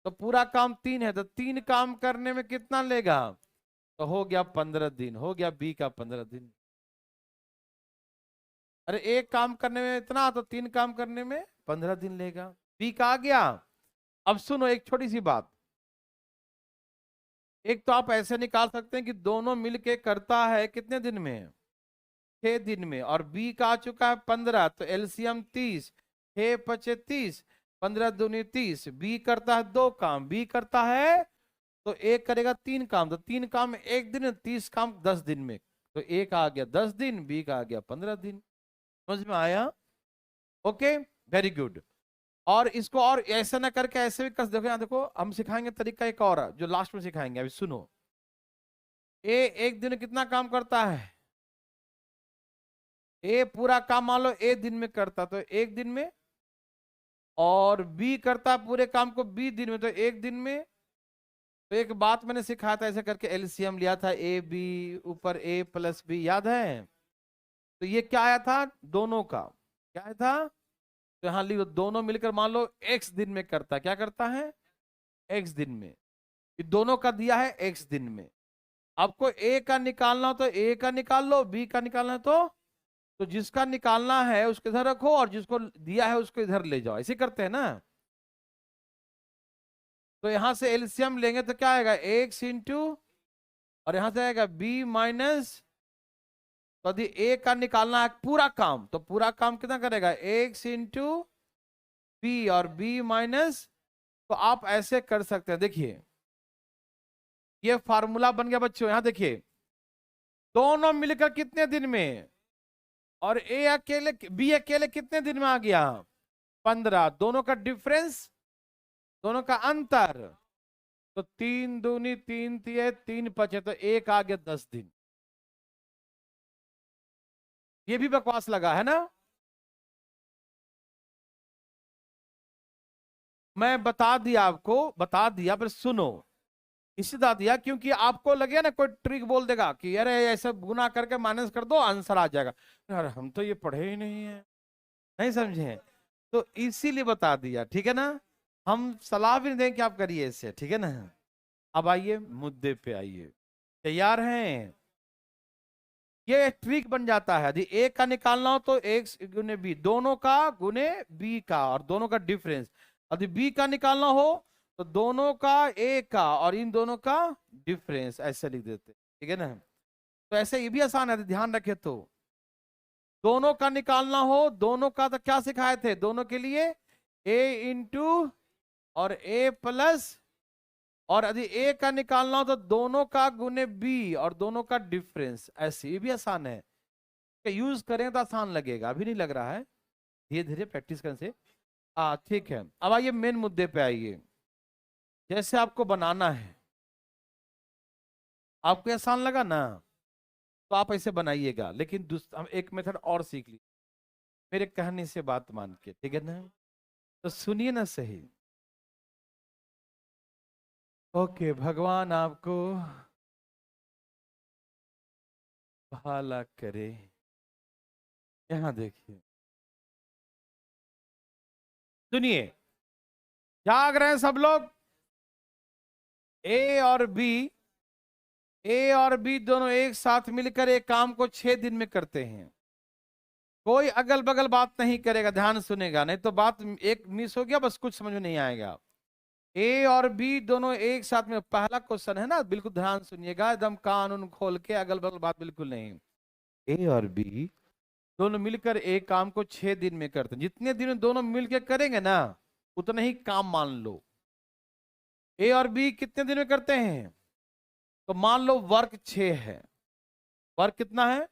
तो पूरा काम 3 है, तो 3 काम करने में कितना लेगा? तो हो गया 15 दिन, हो गया बी का 15 दिन। अरे एक काम करने में इतना, तो 3 काम करने में 15 दिन लेगा। बी का आ गया। अब सुनो एक छोटी सी बात। एक तो आप ऐसे निकाल सकते हैं कि दोनों मिलके करता है कितने दिन में? 6 दिन में। और बी का आ चुका है 15, तो एलसीएम 30। 6×5=30, 15×2=30। बी करता है 2 काम, बी करता है, तो एक करेगा 3 काम, तो 3 काम एक दिन, 30 काम 10 दिन में। तो एक आ गया 10 दिन, बी का आ गया 15 दिन। समझ में आया? Okay, very good. और इसको और ऐसा ना करके ऐसे भी कर, देखो यहाँ देखो, हम सिखाएंगे तरीका एक और जो लास्ट में सिखाएंगे। अभी सुनो, ए एक दिन में कितना काम करता है? ए पूरा काम मान लो ए दिन में करता, तो एक दिन में। और बी करता पूरे काम को बी दिन में, तो एक दिन में। तो एक बात मैंने सिखाया था, ऐसे करके एलसीएम लिया था, ए बी ऊपर ए प्लस बी, याद है? तो ये क्या आया था? दोनों का क्या आया था? तो यहाँ लिखो, दोनों मिलकर मान लो एक्स दिन में करता, क्या करता है? एक्स दिन में। ये दोनों का दिया है एक्स दिन में। आपको ए का निकालना हो तो ए का निकाल लो, बी का निकालना है तो जिसका निकालना है उसको इधर रखो, और जिसको दिया है उसको इधर ले जाओ। ऐसे करते हैं ना? तो यहां से एलसीएम लेंगे तो क्या आएगा? एक्स इंटू, और यहां से आएगा बी माइनस, तो यदि ए का निकालना है पूरा काम, तो पूरा काम कितना करेगा? एक्स इंटू बी, और बी माइनस। तो आप ऐसे कर सकते हैं, देखिए ये फार्मूला बन गया बच्चों। यहां देखिए, दोनों मिलकर कितने दिन में, और ए अकेले, बी अकेले कितने दिन में आ गया? 15। दोनों का डिफरेंस, दोनों का अंतर, तो 3 दूनी 3 तिये 3 पचे, तो 1 आ गया 10 दिन। ये भी बकवास लगा है ना। मैं बता दिया आपको, बता दिया, पर सुनो, इसलिए बता दिया क्योंकि आपको लगे ना कोई ट्रिक बोल देगा कि अरे ऐसे गुना करके माइनस कर दो आंसर आ जाएगा। यार हम तो ये पढ़े ही नहीं है, नहीं समझे, तो इसीलिए बता दिया, ठीक है ना। हम सलाह भी नहीं देंगे कि आप करिए इससे, ठीक है ना। अब आइए मुद्दे पे आइए, तैयार हैं। ये ट्रिक बन जाता है, यदि ए का निकालना हो तो एक्स गुने बी, दोनों का गुने बी का, और दोनों का डिफरेंस। यदि बी का निकालना हो तो दोनों का ए का और इन दोनों का डिफरेंस, ऐसे लिख देते, ठीक है ना। तो ऐसे ये भी आसान है, ध्यान रखे तो। दोनों का निकालना हो, दोनों का तो क्या सिखाए थे, दोनों के लिए ए इंटू और ए प्लस, और यदि ए का निकालना हो तो दोनों का गुने बी और दोनों का डिफरेंस, ऐसे ये भी आसान है। यूज करें तो आसान लगेगा, अभी नहीं लग रहा है, धीरे धीरे प्रैक्टिस करने से। ठीक है, अब आइए मेन मुद्दे पे आइए। जैसे आपको बनाना है, आपको आसान लगा ना, तो आप ऐसे बनाइएगा, लेकिन हम एक मेथड और सीख ली, मेरे कहने से बात मान के, ठीक है ना। तो सुनिए ना सही। ओके, भगवान आपको भला करे। यहां देखिए, सुनिए, जाग रहे हैं सब लोग। ए और बी, ए और बी दोनों एक साथ मिलकर एक काम को 6 दिन में करते हैं। कोई अगल बगल बात नहीं करेगा, ध्यान सुनेगा, नहीं तो बात एक मिस हो गया, बस कुछ समझ में नहीं आएगा। ए और बी दोनों एक साथ में, पहला क्वेश्चन है ना, बिल्कुल ध्यान सुनिएगा, एकदम कान उन खोल के, अगल बगल बात बिल्कुल नहीं। ए और बी दोनों मिलकर एक काम को 6 दिन में करते हैं। जितने दिन दोनों मिलकर करेंगे ना, उतना ही काम मान लो। ए और बी कितने दिन में करते हैं, तो मान लो वर्क 6 है। वर्क कितना है,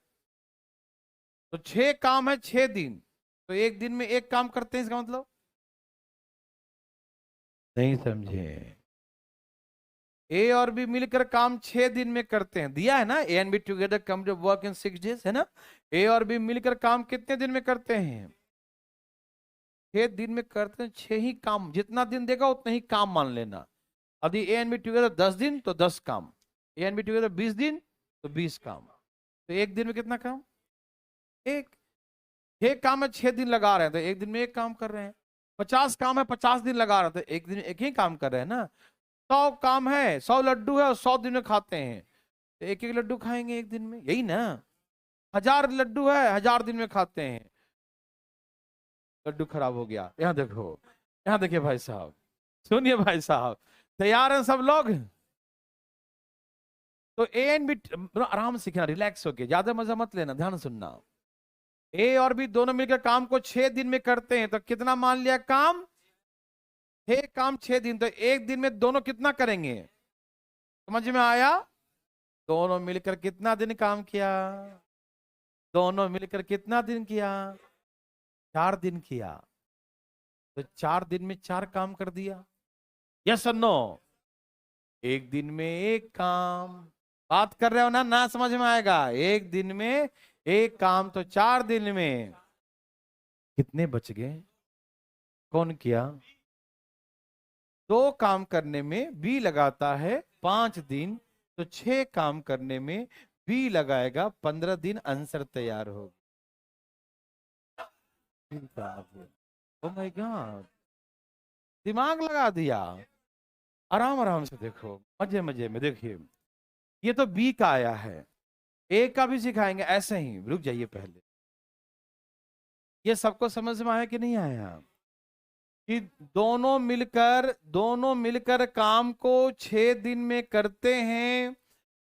तो 6 काम है 6 दिन, तो एक दिन में एक काम करते हैं, इसका मतलब नहीं समझे। ए और बी मिलकर काम 6 दिन में करते हैं, दिया है ना, A and B together come to work in 6 days, है ना। ए और बी मिलकर काम कितने दिन में करते हैं, 6 दिन में करते हैं। 6 ही काम, जितना दिन देगा उतना ही काम मान लेना। यदि ए एंड बी टुगेदर 10 दिन तो 10 काम, ए एंड बी टुगेदर 20 दिन तो 20 काम, तो एक दिन में कितना काम, एक। 6 काम है 6 दिन लगा रहे हैं, तो एक दिन में एक काम कर रहे हैं। 50 काम है 50 दिन लगा रहे हैं, तो एक दिन में एक ही काम कर रहे हैं ना। 100 काम है, 100 लड्डू है और 100 दिन में खाते हैं, तो एक एक लड्डू खाएंगे एक दिन में, यही ना। 1000 लड्डू है, 1000 दिन में खाते हैं। लड्डू खराब हो गया, यहाँ देखो, यहाँ देखिए भाई साहब, सुनिए भाई साहब, तैयार हैं सब लोग। तो ए एंड बी, आराम से सीखना, रिलैक्स होके, ज्यादा मजा मत लेना, ध्यान सुनना। ए और बी दोनों मिलकर काम को 6 दिन में करते हैं, तो कितना मान लिया काम, 6 काम 6 दिन, तो एक दिन में दोनों कितना करेंगे, समझ में आया। दोनों मिलकर कितना दिन काम किया, दोनों मिलकर कितना दिन किया, 4 दिन किया, तो 4 दिन में 4 काम कर दिया, यस और नो। एक दिन में एक काम, बात कर रहे हो ना, ना समझ में आएगा, एक दिन में एक काम, तो 4 दिन में कितने बच गए, कौन किया। 2 काम करने में बी लगाता है 5 दिन, तो 6 काम करने में बी लगाएगा 15 दिन, आंसर तैयार होगा। ओह माय गॉड, दिमाग लगा दिया, आराम आराम से देखो, मजे मजे में देखिए। ये तो बी का आया है, ए का भी सिखाएंगे ऐसे ही, रुक जाइए पहले। ये सबको समझ में आया कि नहीं आया, कि दोनों मिलकर काम को 6 दिन में करते हैं,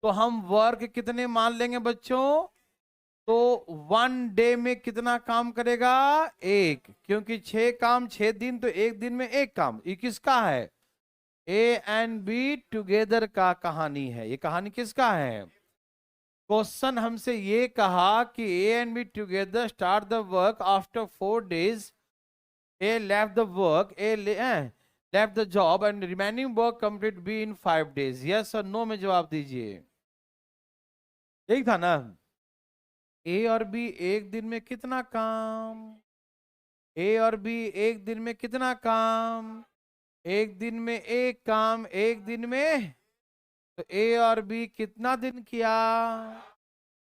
तो हम वर्क कितने मान लेंगे बच्चों, तो 1 डे में कितना काम करेगा, एक, क्योंकि 6 काम 6 दिन, तो एक दिन में एक काम। ये किसका है, ए एंड बी टुगेदर का कहानी है। ये कहानी किसका है, क्वेश्चन हमसे ये कहा कि ए and B together start the work after 4 days, A left the work, left the job and remaining work complete B in 5 days। Yes और नो में जवाब दीजिए। यही था ना। ए और बी एक दिन में कितना काम, ए और बी एक दिन में कितना काम, एक दिन में एक काम, एक दिन में, तो ए और बी कितना दिन किया,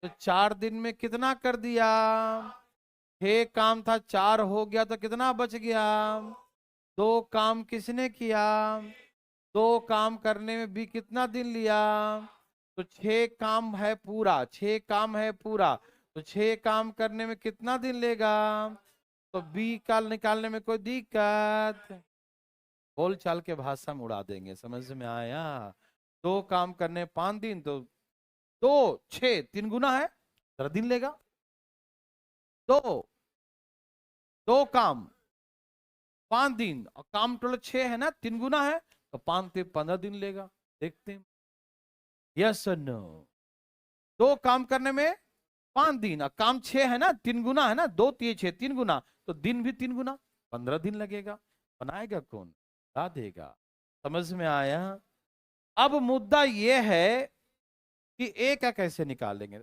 तो 4 दिन में कितना कर दिया, 6 काम था 4 हो गया तो कितना बच गया, 2 काम किसने किया, 2 काम करने में भी कितना दिन लिया, तो 6 काम है पूरा, 6 काम है पूरा, तो 6 काम करने में कितना दिन लेगा, तो बी का निकालने में कोई दिक्कत, बोल चाल के भाषा में उड़ा देंगे, समझ में आया। 2 काम करने 5 दिन, तो 2 6 3 गुना है, 13 दिन लेगा। 2 काम 5 दिन और काम टोटल 6 है ना, 3 गुना है, तो 5 से 15 दिन लेगा। देखते हैं यस और नो। 2 काम करने में 5 दिन और काम 6 है ना, 3 गुना है ना, 2 3 6 3 गुना, तो दिन भी 3 गुना, 15 दिन लगेगा। बनाएगा कौन, बता देगा। समझ में आया। अब मुद्दा यह है कि ए का कैसे निकालेंगे।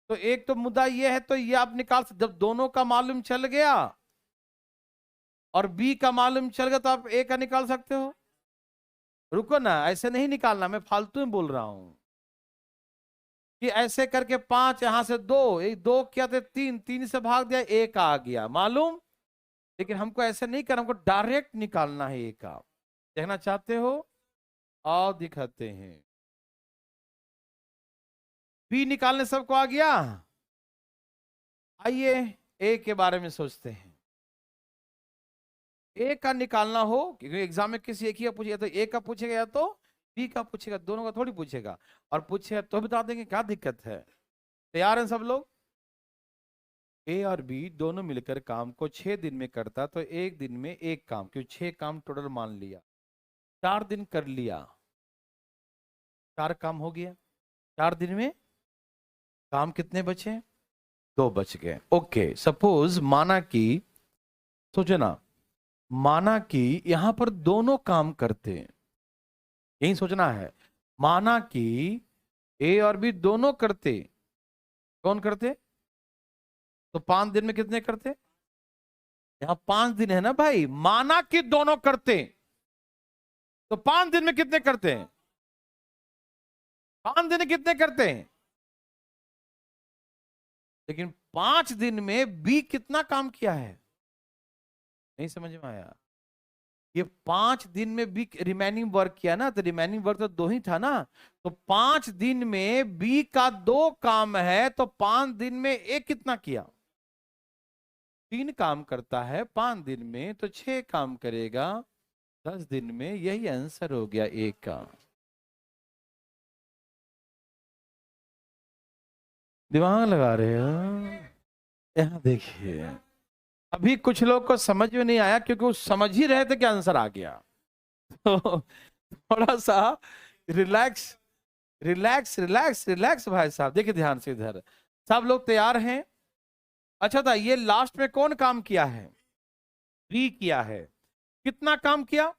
तो एक तो मुद्दा यह है, तो ये आप निकाल सकते, जब दोनों का मालूम चल गया और बी का मालूम चल गया तो आप ए का निकाल सकते हो। रुको ना, ऐसे नहीं निकालना, मैं फालतू में बोल रहा हूं कि ऐसे करके 5 यहां से 2, एक 2 किया तो 3, 3 से भाग दिया, एक आ गया मालूम। लेकिन हमको ऐसे नहीं करना, हमको डायरेक्ट निकालना है। एक का देखना चाहते हो, और दिखाते हैं। बी निकालने सबको आ गया। आइए ए के बारे में सोचते हैं। ए का निकालना हो, क्योंकि एग्जाम में किसी एक ही का पूछेगा, तो ए का पूछेगा या तो बी का पूछेगा, दोनों का थोड़ी पूछेगा। और पूछेगा तो बता देंगे, क्या दिक्कत है। तैयार हैं सब लोग। ए और बी दोनों मिलकर काम को 6 दिन में करता, तो एक दिन में एक काम, क्योंकि 6 काम टोटल मान लिया, 4 दिन कर लिया, 4 काम हो गया। 4 दिन में काम कितने बचे, 2 बच गए। ओके, सपोज माना कि, सोचे ना, माना कि यहां पर दोनों काम करते हैं, यही सोचना है। माना कि ए और बी दोनों करते, कौन करते, तो 5 दिन में कितने करते, यहां 5 दिन है ना भाई, माना कि दोनों करते, तो 5 दिन में कितने करते हैं, 5 दिन में कितने करते हैं। लेकिन 5 दिन में बी कितना काम किया है, नहीं समझ में आया। ये 5 दिन में बी रिमेनिंग वर्क किया ना, तो रिमेनिंग वर्क तो 2 ही था ना, तो 5 दिन में बी का 2 काम है, तो 5 दिन में ए कितना किया, 3 काम करता है 5 दिन में, तो 6 काम करेगा 10 दिन में। यही आंसर हो गया ए का। दिमाग लगा रहे हो, यहां देखिए। अभी कुछ लोग को समझ में नहीं आया, क्योंकि वो समझ ही रहे थे कि आंसर आ गया। तो थोड़ा सा रिलैक्स रिलैक्स रिलैक्स रिलैक्स भाई साहब, देखिए ध्यान से इधर। सब लोग तैयार हैं। अच्छा था, ये लास्ट में कौन काम किया है, बी किया है। कितना काम किया,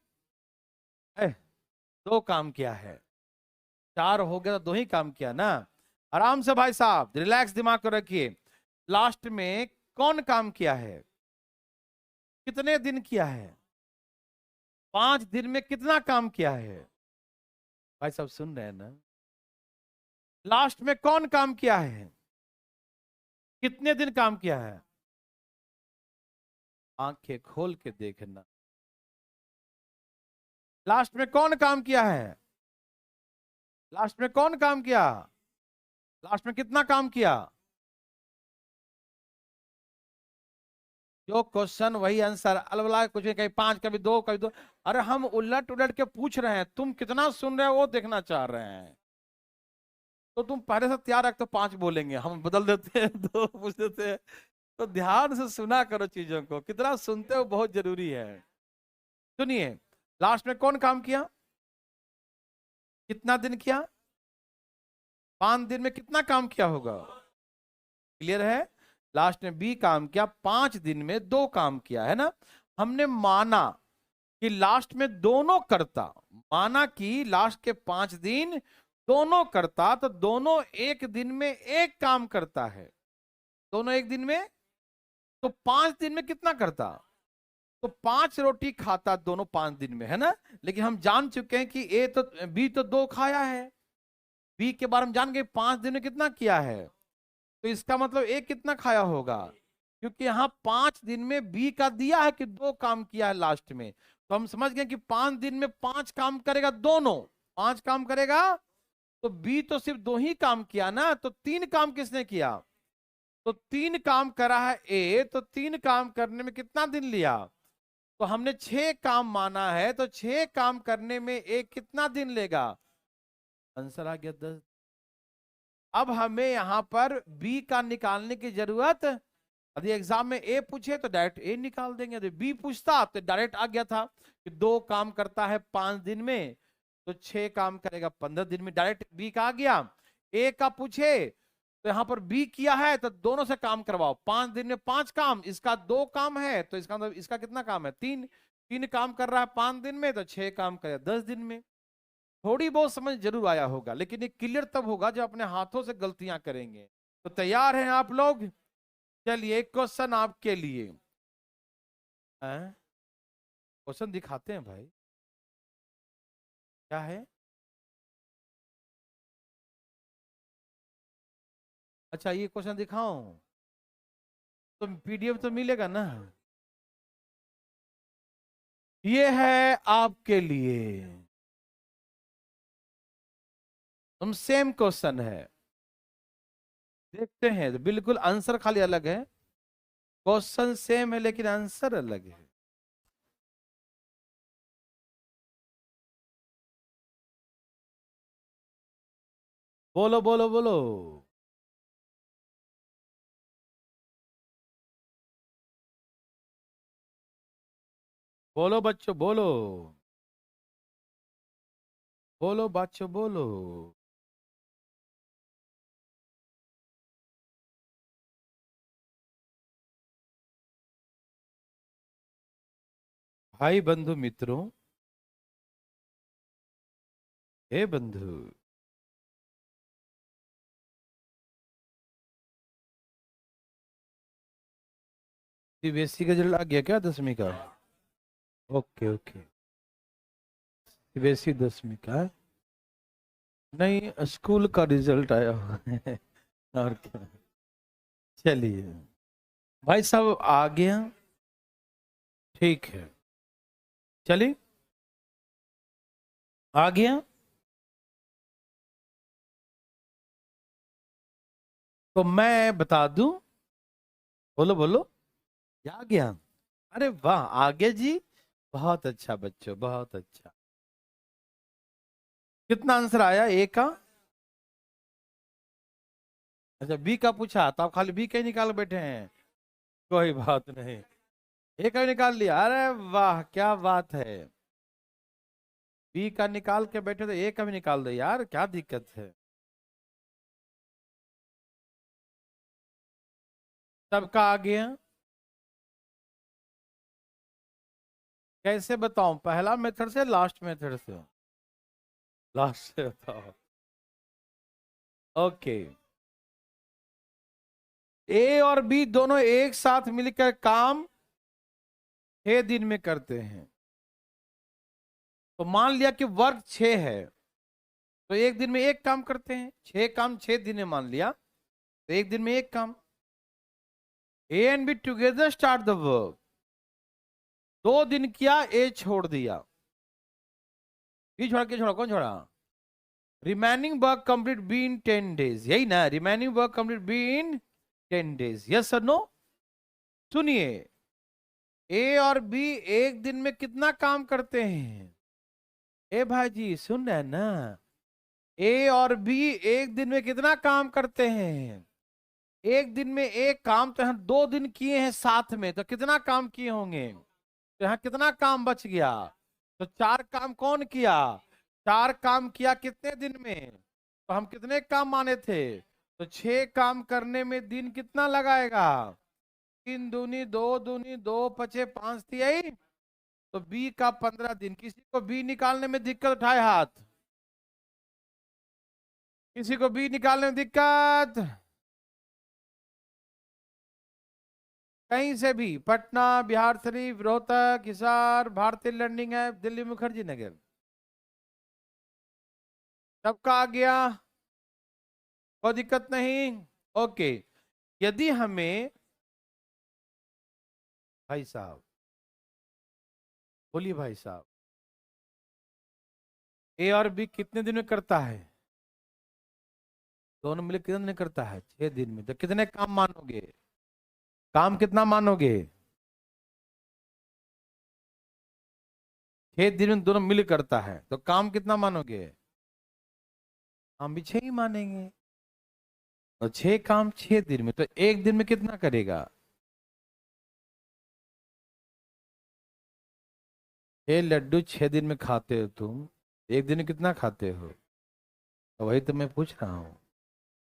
2 काम किया है, 4 हो गया तो 2 ही काम किया ना। आराम से भाई साहब, रिलैक्स दिमाग को रखिए। लास्ट में कौन काम किया है, कितने दिन किया है, 5 दिन में कितना काम किया है। भाई साहब सुन रहे हैं ना, लास्ट में कौन काम किया है, कितने दिन काम किया है। आंखें खोल के देखना, लास्ट में कौन काम किया है, लास्ट में कौन काम किया, लास्ट में कितना काम किया। जो क्वेश्चन वही आंसर, अलबला कुछ नहीं, कहीं 5 कभी 2 कभी 2। अरे हम उलट उलट के पूछ रहे हैं, तुम कितना सुन रहे हो वो देखना चाह रहे हैं। तो तुम पहले से तैयार रख, तो 5 बोलेंगे, हम बदल देते हैं 2 पूछ देते हैं। तो ध्यान से सुना करो चीजों को, कितना सुनते हो बहुत जरूरी है। सुनिए, लास्ट में कौन काम किया, कितना दिन किया, 5 दिन में कितना काम किया होगा। क्लियर है। लास्ट में बी काम किया, 5 दिन में 2 काम किया है ना। हमने माना कि लास्ट में दोनों करता, माना कि लास्ट के 5 दिन दोनों करता, तो दोनों एक दिन में एक काम करता है, दोनों एक दिन में, तो 5 दिन में कितना करता, तो 5 रोटी खाता दोनों 5 दिन में, है ना। लेकिन हम जान चुके हैं कि ए तो बी तो 2 खाया है, बी के बारे में जान गए 5 दिन में कितना किया है, तो इसका मतलब ए कितना खाया होगा, क्योंकि यहाँ 5 दिन में बी का दिया है कि 2 काम किया है लास्ट में, तो हम समझ गए कि 5 दिन में 5 काम करेगा, दोनों 5 काम करेगा, तो बी तो सिर्फ 2 ही काम किया ना, तो 3 काम किसने किया, तो 3 काम करा है ए, तो 3 काम करने में कितना दिन लिया, तो हमने 6 काम माना है, तो 6 काम करने में ए कितना दिन लेगा, आंसर आ गया 10। अब हमें यहां पर बी का निकालने की जरूरत, यदि एग्जाम में ए पूछे तो डायरेक्ट ए निकाल देंगे, यदि बी पूछता तो डायरेक्ट आ गया था कि 2 काम करता है 5 दिन में, तो 6 काम करेगा 15 दिन में, डायरेक्ट बी का आ गया। ए का पूछे तो यहां पर बी किया है, तो दोनों से काम करवाओ, 5 दिन में 5 काम, इसका 2 काम है, तो इसका मतलब इसका कितना काम है, 3, 3 काम कर रहा है 5 दिन में, तो 6 काम करेगा 10 दिन में। थोड़ी बहुत समझ जरूर आया होगा, लेकिन ये क्लियर तब होगा जब अपने हाथों से गलतियां करेंगे। तो तैयार हैं आप लोग, चलिए एक क्वेश्चन आपके लिए, क्वेश्चन दिखाते हैं भाई, क्या है, अच्छा ये क्वेश्चन दिखाऊं, तो पीडीएफ तो मिलेगा ना, ये है आपके लिए, तुम सेम क्वेश्चन है, देखते हैं, तो बिल्कुल आंसर खाली अलग है, क्वेश्चन सेम है लेकिन आंसर अलग है। बोलो बोलो बोलो, बोलो बच्चों बोलो, बोलो बच्चों बोलो। भाई बंधु मित्रों, हे बंधु, सीबीएसई का रिजल्ट आ गया क्या 10वीं का, ओके ओके, सीबीएसई 10वीं का है? नहीं, स्कूल का रिजल्ट आया हुआ है और क्या, चलिए भाई साहब आ गया, ठीक है, चलिए आ गया, तो मैं बता दूं, बोलो बोलो, क्या आ गया, अरे वाह आ गया जी, बहुत अच्छा बच्चों बहुत अच्छा, कितना आंसर आया ए का, अच्छा बी का पूछा तो आप खाली बी का ही निकाल बैठे हैं, कोई बात नहीं, ए का भी निकाल लिया, अरे वाह क्या बात है, बी का निकाल के बैठे तो ए का भी निकाल दो यार, क्या दिक्कत है, सबका आ गया, कैसे बताऊं, पहला मेथड से लास्ट मेथड से, लास्ट से बताओ, ओके, ए और बी दोनों एक साथ मिलकर काम 6 दिन में करते हैं, तो मान लिया कि वर्क 6 है, तो एक दिन में एक काम करते हैं, 6 काम 6 दिन में मान लिया, तो एक दिन में एक काम, ए and B together start the work, 2 दिन किया ए छोड़ दिया, बी छोड़ा, के छोड़ा, कौन छोड़ा, remaining work complete B in 10 days, यही ना, remaining work complete B in 10 days, yes sir no. सुनिए, ए और बी एक दिन में कितना काम करते हैं, ए भाई जी सुन रहे हैं ना, ए और बी एक दिन में कितना काम करते हैं, एक दिन में एक काम, तो यहाँ 2 दिन किए हैं साथ में, तो कितना काम किए होंगे, तो यहाँ कितना काम बच गया, तो 4 काम कौन किया, 4 काम किया कितने दिन में, तो हम कितने काम माने थे, तो 6 काम करने में दिन कितना लगाएगा, 3 दूनी 2 दूनी 2 पचे 5 तिहाई, तो बी का 15 दिन। किसी को बी निकालने में दिक्कत, उठाए हाथ। किसी को बी निकालने में दिक्कत? कहीं से भी, पटना, बिहार शरीफ, रोहतक, हिसार, भारतीय लर्निंग ऐप, दिल्ली मुखर्जी नगर, सबका आ गया, कोई दिक्कत नहीं। ओके, यदि हमें, भाई साहब बोलिए भाई साहब, ए और बी कितने दिन में करता है? दोनों मिले कितने दिन में करता है? 6 दिन में। तो कितने काम मानोगे? काम कितना मानोगे? 6 दिन में दोनों मिल करता है, तो काम कितना मानोगे? हम भी 6 ही मानेंगे। और 6 काम 6 दिन में, तो एक दिन में कितना करेगा? 6 लड्डू 6 दिन में खाते हो तुम, एक दिन में कितना खाते हो? तो वही तो मैं पूछ रहा हूँ।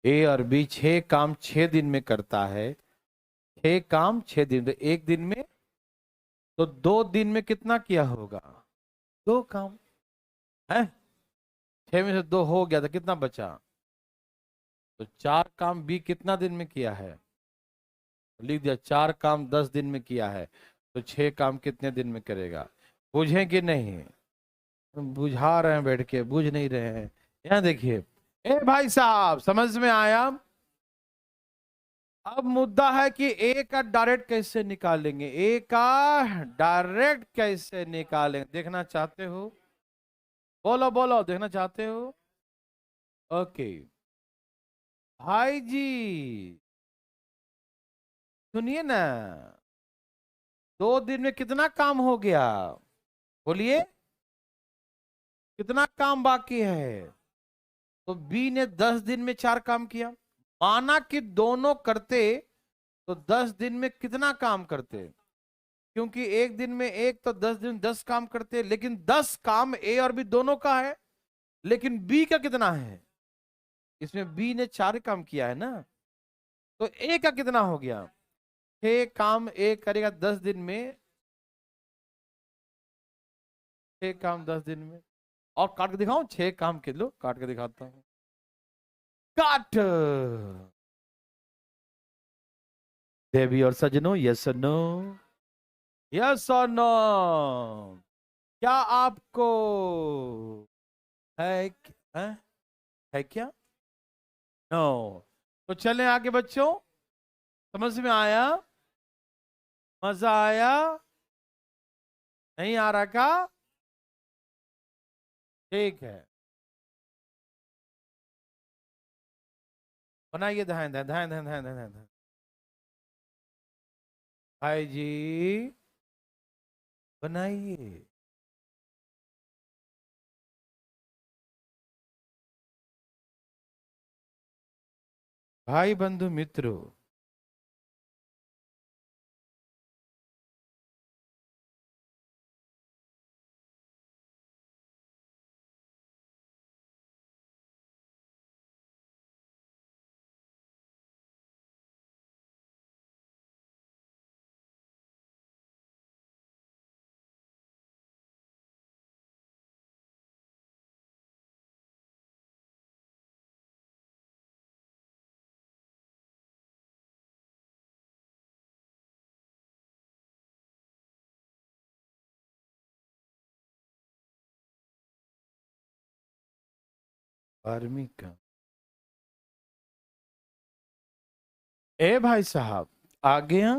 ए और बी 6 काम 6 दिन में करता है। 6 काम 6 दिन, तो एक दिन में, तो 2 दिन में कितना किया होगा? 2 काम है। 6 में से 2 हो गया, तो कितना बचा? तो 4 काम बी कितना दिन में किया है? लिख दिया, 4 काम 10 दिन में किया है। तो 6 काम कितने दिन में करेगा? बुझे कि नहीं? बुझा रहे हैं बैठ के, बुझ नहीं रहे हैं। यहाँ देखिए, ए भाई साहब, समझ में आया? अब मुद्दा है कि ए का डायरेक्ट कैसे निकालेंगे, ए का डायरेक्ट कैसे निकालेंगे, देखना चाहते हो? बोलो बोलो, देखना चाहते हो? ओके भाई जी, सुनिए ना, 2 दिन में कितना काम हो गया? बोलिए, कितना काम बाकी है? तो बी ने 10 दिन में 4 काम किया। माना कि दोनों करते, तो 10 दिन में कितना काम करते? क्योंकि एक दिन में एक, तो 10 दिन 10 काम करते, लेकिन 10 काम ए और बी दोनों का है, लेकिन बी का कितना है? इसमें बी ने 4 काम किया है ना, तो ए का कितना हो गया? 6 काम ए करेगा 10 दिन में, 6 काम 10 दिन में। और काट के दिखाऊं? 6 काम के, लो काट के दिखाता हूं। काट। देवी और सजनों, यस और नो? यस और नो? क्या आपको है, है, है क्या? नो। तो चलें आगे बच्चों, समझ में आया? मजा आया? नहीं आ रहा का? ठीक है, बनाइए, ध्यान ध्यान ध्यान ध्यान ध्यान ध्यान ध्यान। भाई जी बनाइए। भाई बंधु मित्रों, आर्मी का, ए भाई साहब आ गया?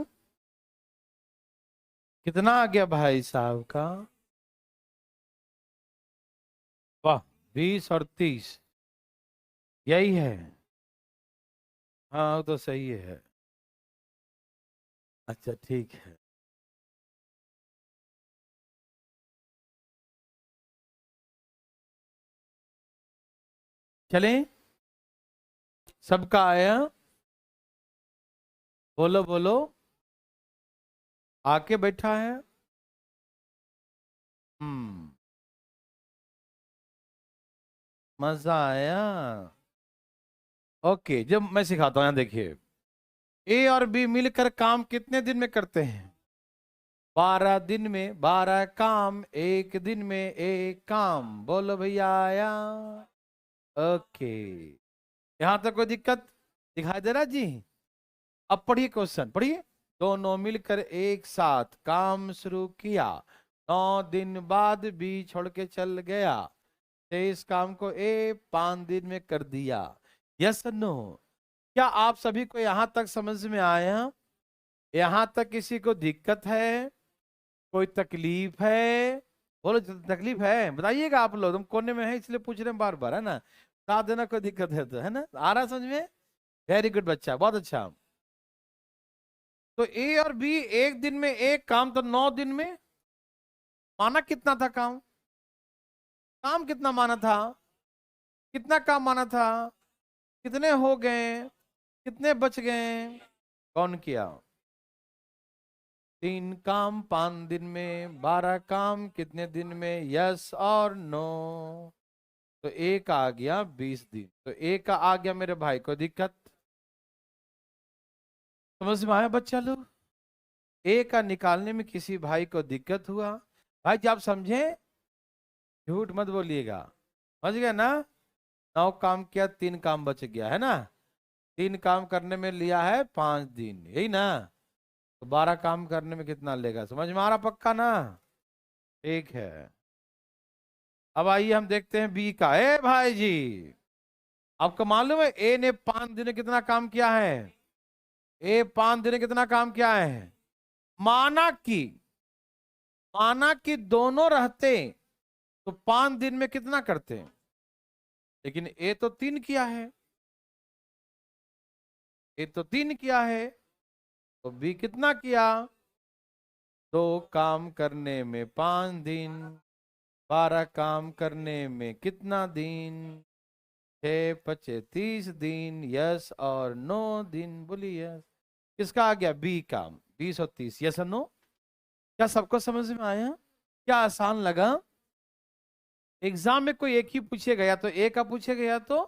कितना आ गया भाई साहब का? वाह, 20 और 30, यही है? हाँ वो तो सही है। अच्छा ठीक है, चलें? सबका आया? बोलो बोलो, आके बैठा है? हम्म, मजा आया? ओके, जब मैं सिखाता हूं, यहाँ देखिए, ए और बी मिलकर काम कितने दिन में करते हैं? 12 दिन में 12 काम, एक दिन में एक काम। बोलो भैया आया। ओके, यहां तक कोई दिक्कत दिखाई दे रहा जी? अब पढ़िए क्वेश्चन, पढ़िए। दोनों मिलकर एक साथ काम शुरू किया, 9 दिन बाद बी छोड़ के चल गया, इस काम को ए 5 दिन में कर दिया। Yes no? क्या आप सभी को यहां तक समझ में आया? यहां तक किसी को दिक्कत है, कोई तकलीफ है? बोलो तकलीफ है बताइएगा। आप लोग तुम कोने में है इसलिए पूछ रहे हैं बार बार, है ना? साथ देना, कोई दिक्कत है तो, है ना? आ रहा समझ में? वेरी गुड बच्चा, बहुत अच्छा। तो ए और बी एक दिन में एक काम, तो 9 दिन में माना कितना था काम? काम कितना माना था? कितना काम माना था? कितने हो गए? कितने बच गए? कौन किया? 3 काम 5 दिन में, 12 काम कितने दिन में? यस और नो? तो एक आ गया 20 दिन, तो एक का आ गया मेरे भाई को दिक्कत। समझ में आया बच्चा लोग? ए का निकालने में किसी भाई को दिक्कत हुआ? भाई जब आप समझे झूठ मत बोलिएगा, समझ गए ना? 9 काम किया, 3 काम बच गया, है ना? 3 काम करने में लिया है 5 दिन, यही ना? तो 12 काम करने में कितना लेगा? समझ में आ रहा पक्का ना? ठीक है। अब आइए हम देखते हैं बी का। ए भाई जी, आपको मालूम है ए ने 5 दिन में कितना काम किया है? ए 5 दिन में कितना काम किया है? माना कि माना कि दोनों रहते तो 5 दिन में कितना करते? लेकिन ए तो 3 किया है, ए तो 3 किया है, तो बी कितना किया? 2 काम करने में 5 दिन, 12 काम करने में कितना दिन? 6 × 5 = 30 दिन। यस और नो दिन? बोलिए यस। किसका आ गया? बी का। 20 और 30, यस और नो? क्या सबको समझ में आया? क्या आसान लगा? एग्जाम में कोई एक ही पूछेगा, या तो ए का पूछेगा या तो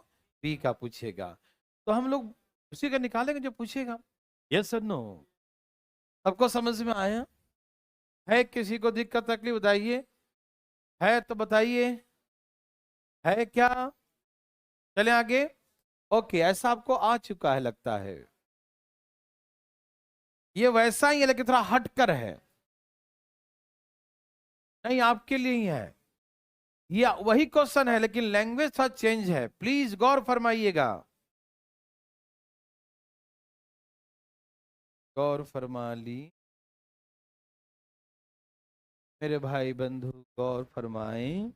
बी का पूछेगा, तो हम लोग उसी का निकालेंगे जो पूछेगा। यस और नो? सबको समझ में आया? है किसी को दिक्कत तकलीफ बताइए, है तो बताइए, है क्या? चले आगे। ओके, ऐसा आपको आ चुका है लगता है। ये वैसा ही है लेकिन थोड़ा हटकर है। नहीं, आपके लिए ही है। ये वही क्वेश्चन है लेकिन लैंग्वेज थोड़ा चेंज है, प्लीज गौर फरमाइएगा। गौर फरमा ली मेरे भाई बंधु, गौर फरमाएं।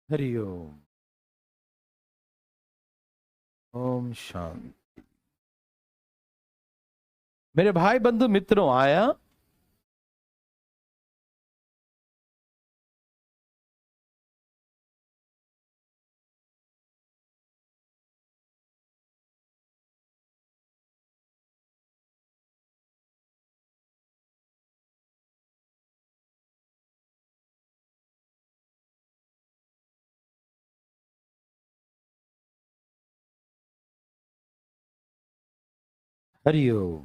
हरिओम। ओम शांति। मेरे भाई बंधु मित्रों, आया? हरिओम।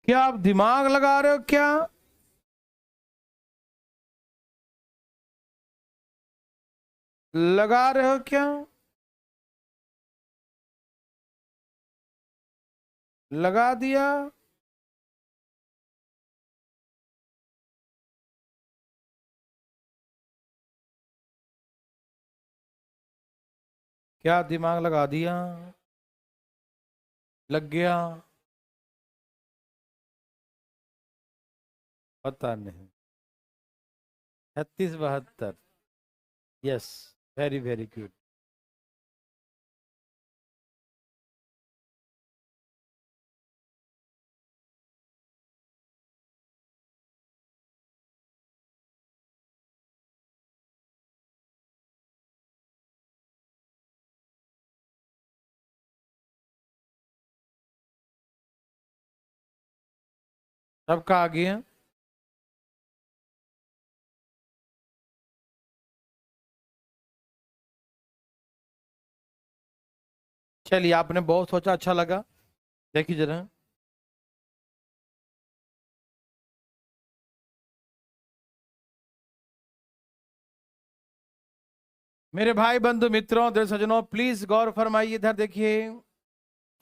क्या आप दिमाग लगा रहे हो क्या? लगा रहे हो क्या? लगा दिया? क्या दिमाग लगा दिया? लग गया? पता नहीं। 36 72। Yes, very very good. सबका आ गया। चलिए, आपने बहुत सोचा, अच्छा लगा। देखिए जरा, मेरे भाई बंधु मित्रों, देश सज्जनों, प्लीज गौर फरमाइए, इधर देखिए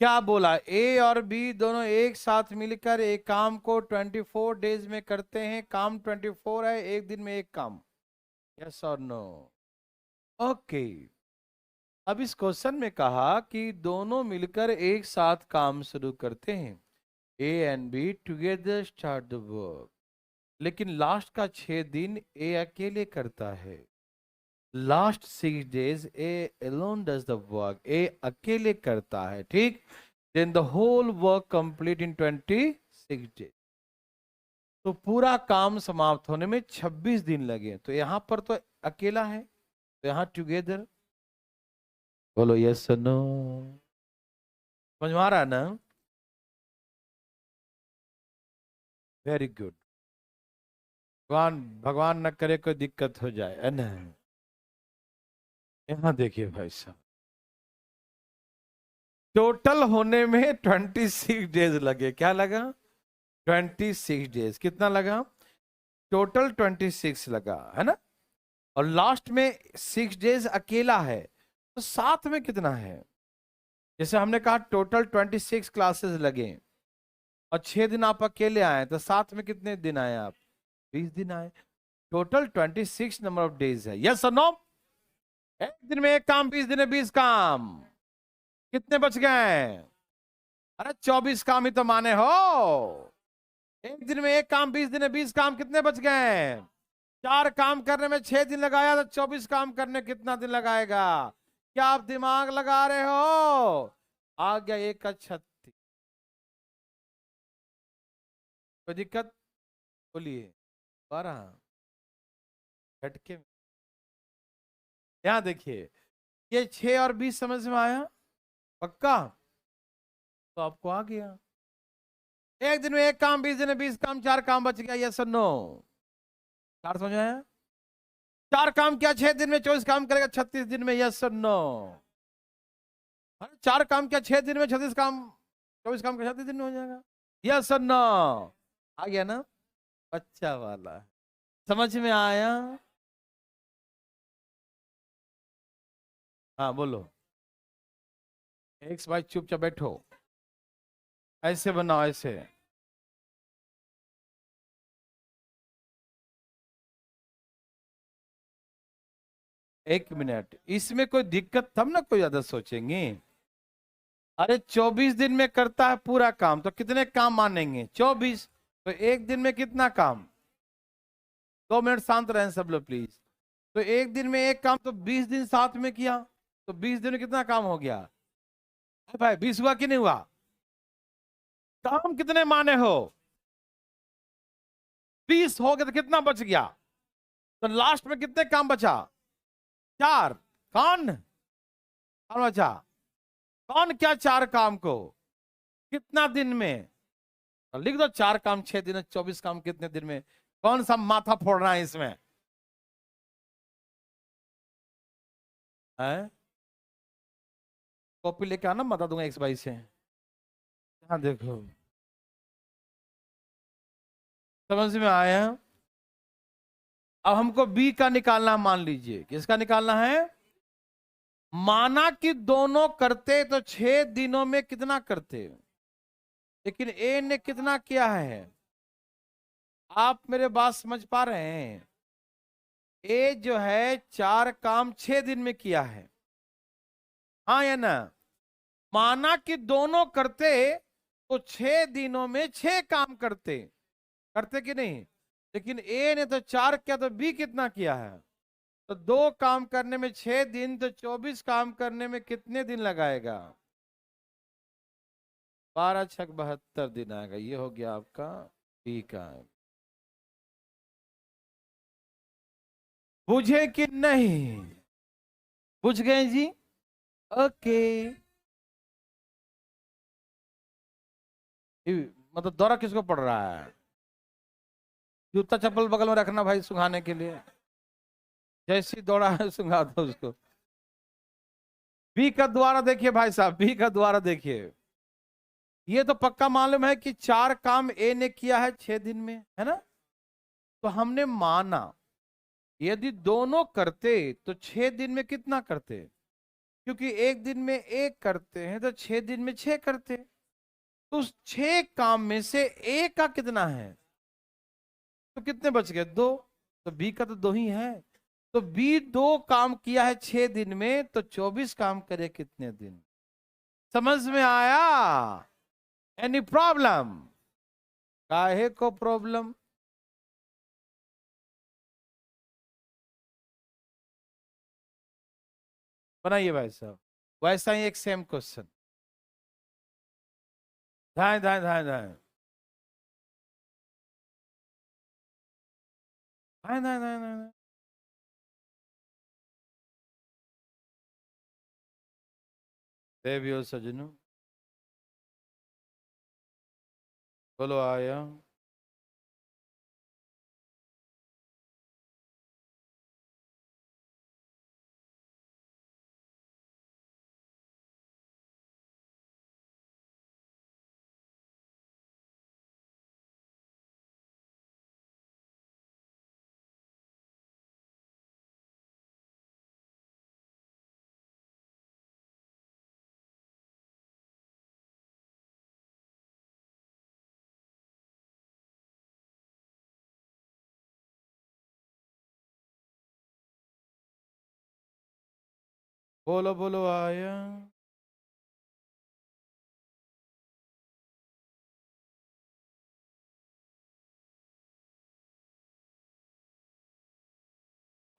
क्या बोला। ए और बी दोनों एक साथ मिलकर एक काम को 24 डेज में करते हैं। काम 24 है, एक दिन में एक काम। यस और नो? ओके। अब इस क्वेश्चन में कहा कि दोनों मिलकर एक साथ काम शुरू करते हैं। A and B together start the work. लेकिन लास्ट का 6 दिन ए अकेले करता है। Last 6 days A alone does the work। A अकेले करता है, ठीक। Then the whole work complete in 26 days। तो पूरा काम समाप्त होने में 26 दिन लगे। तो यहां पर तो अकेला है, तो यहां टुगेदर। बोलो यस नो? समझ में आ रहा है ना? Very good. भगवान भगवान न करे कोई दिक्कत हो जाए, है ना? यहां देखिए भाई साहब, टोटल होने में 26 डेज लगे। क्या लगा? 26 डेज। कितना लगा? टोटल 26 लगा, है ना? और लास्ट में 6 डेज अकेला है, तो साथ में कितना है? जैसे हमने कहा टोटल 26 क्लासेस लगे और 6 दिन आप अकेले आए, तो साथ में कितने दिन आए आप? 20 दिन आए। टोटल 26 नंबर ऑफ डेज है। यस और नो? एक दिन में एक काम, 20 दिन में 20 काम। कितने बच गए? अरे 24 काम ही तो माने हो। एक दिन में एक काम, 20 दिन में 20 काम, कितने बच गए? 4 काम करने में 6 दिन लगाया, तो 24 काम करने कितना दिन लगाएगा? क्या आप दिमाग लगा रहे हो? आ गया 1 का 36। कोई दिक्कत? बोलिए। 12 झटके में। यहाँ देखिए, ये 6 और 20 समझ में आया? पक्का? तो आपको आ गया। एक दिन में एक काम, 20 दिन में 20 काम, 4 काम बच गया। यस और नो? 4 समझ में आया? 4 काम किया 6 दिन में, 24 काम करेगा 36 दिन में। यस और नो? अरे 4 काम किया 6 दिन में, 36 काम, 24 काम का 36 दिन में हो जाएगा। यस और नो? आ गया ना? अच्छा वाला। समझ में आया? हाँ बोलो। एक भाई चुपचाप बैठो, ऐसे बनाओ, ऐसे। 1 मिनट, इसमें कोई दिक्कत तब ना कोई ज्यादा सोचेंगे। अरे 24 दिन में करता है पूरा काम, तो कितने काम मानेंगे? 24। तो एक दिन में कितना काम? 2 मिनट शांत रहें सब लोग प्लीज। तो एक दिन में एक काम, तो 20 दिन साथ में किया, तो 20 दिन में कितना काम हो गया? भाई 20 हुआ कि नहीं हुआ? काम कितने माने हो? 20 हो गए, तो कितना बच गया? तो लास्ट में कितने काम बचा? 4। कौन कौन बचा? कौन क्या 4 काम को कितना दिन में? तो लिख दो 4 काम 6 दिन में, 24 काम कितने दिन में? कौन सा माथा फोड़ना है इसमें? है? कॉपी लेके आना, बता दूंगा एक्स बाई से। हाँ देखो, समझ में आया? अब हमको बी का निकालना, मान लीजिए किसका निकालना है। माना कि दोनों करते तो 6 दिनों में कितना करते, लेकिन ए ने कितना किया है? आप मेरे बात समझ पा रहे हैं? ए जो है 4 काम 6 दिन में किया है, हाँ या ना? माना कि दोनों करते तो 6 दिनों में 6 काम करते, करते कि नहीं? लेकिन ए ने तो 4 किया, तो बी कितना किया है? तो 2 काम करने में 6 दिन, तो 24 काम करने में कितने दिन लगाएगा? 12 छक 72 दिन आएगा। ये हो गया आपका बी का। बुझे कि नहीं? बुझ गए जी? ओके। मतलब दौरा किसको पड़ रहा है? जूता चप्पल बगल में रखना भाई सुखाने के लिए, जैसी दौड़ा है सुखा दो उसको। बी का द्वारा देखिए भाई साहब, बी का द्वारा देखिए, ये तो पक्का मालूम है कि 4 काम ए ने किया है 6 दिन में, है ना। तो हमने माना यदि दोनों करते तो 6 दिन में कितना करते, क्योंकि एक दिन में एक करते हैं तो 6 दिन में 6 करते। तो उस 6 काम में से ए का कितना है, तो कितने बच गए, 2। तो बी का तो 2 ही है। तो बी 2 काम किया है 6 दिन में, तो 24 काम करे कितने दिन। समझ में आया? Any problem? काहे को प्रॉब्लम? बनाइए भाई साहब, वैसा ही एक सेम क्वेश्चन, धाए धाए धाए धाए धाए धाए धाए धाए। देवियो सजनों, बोलो आया। बोलो बोलो आया।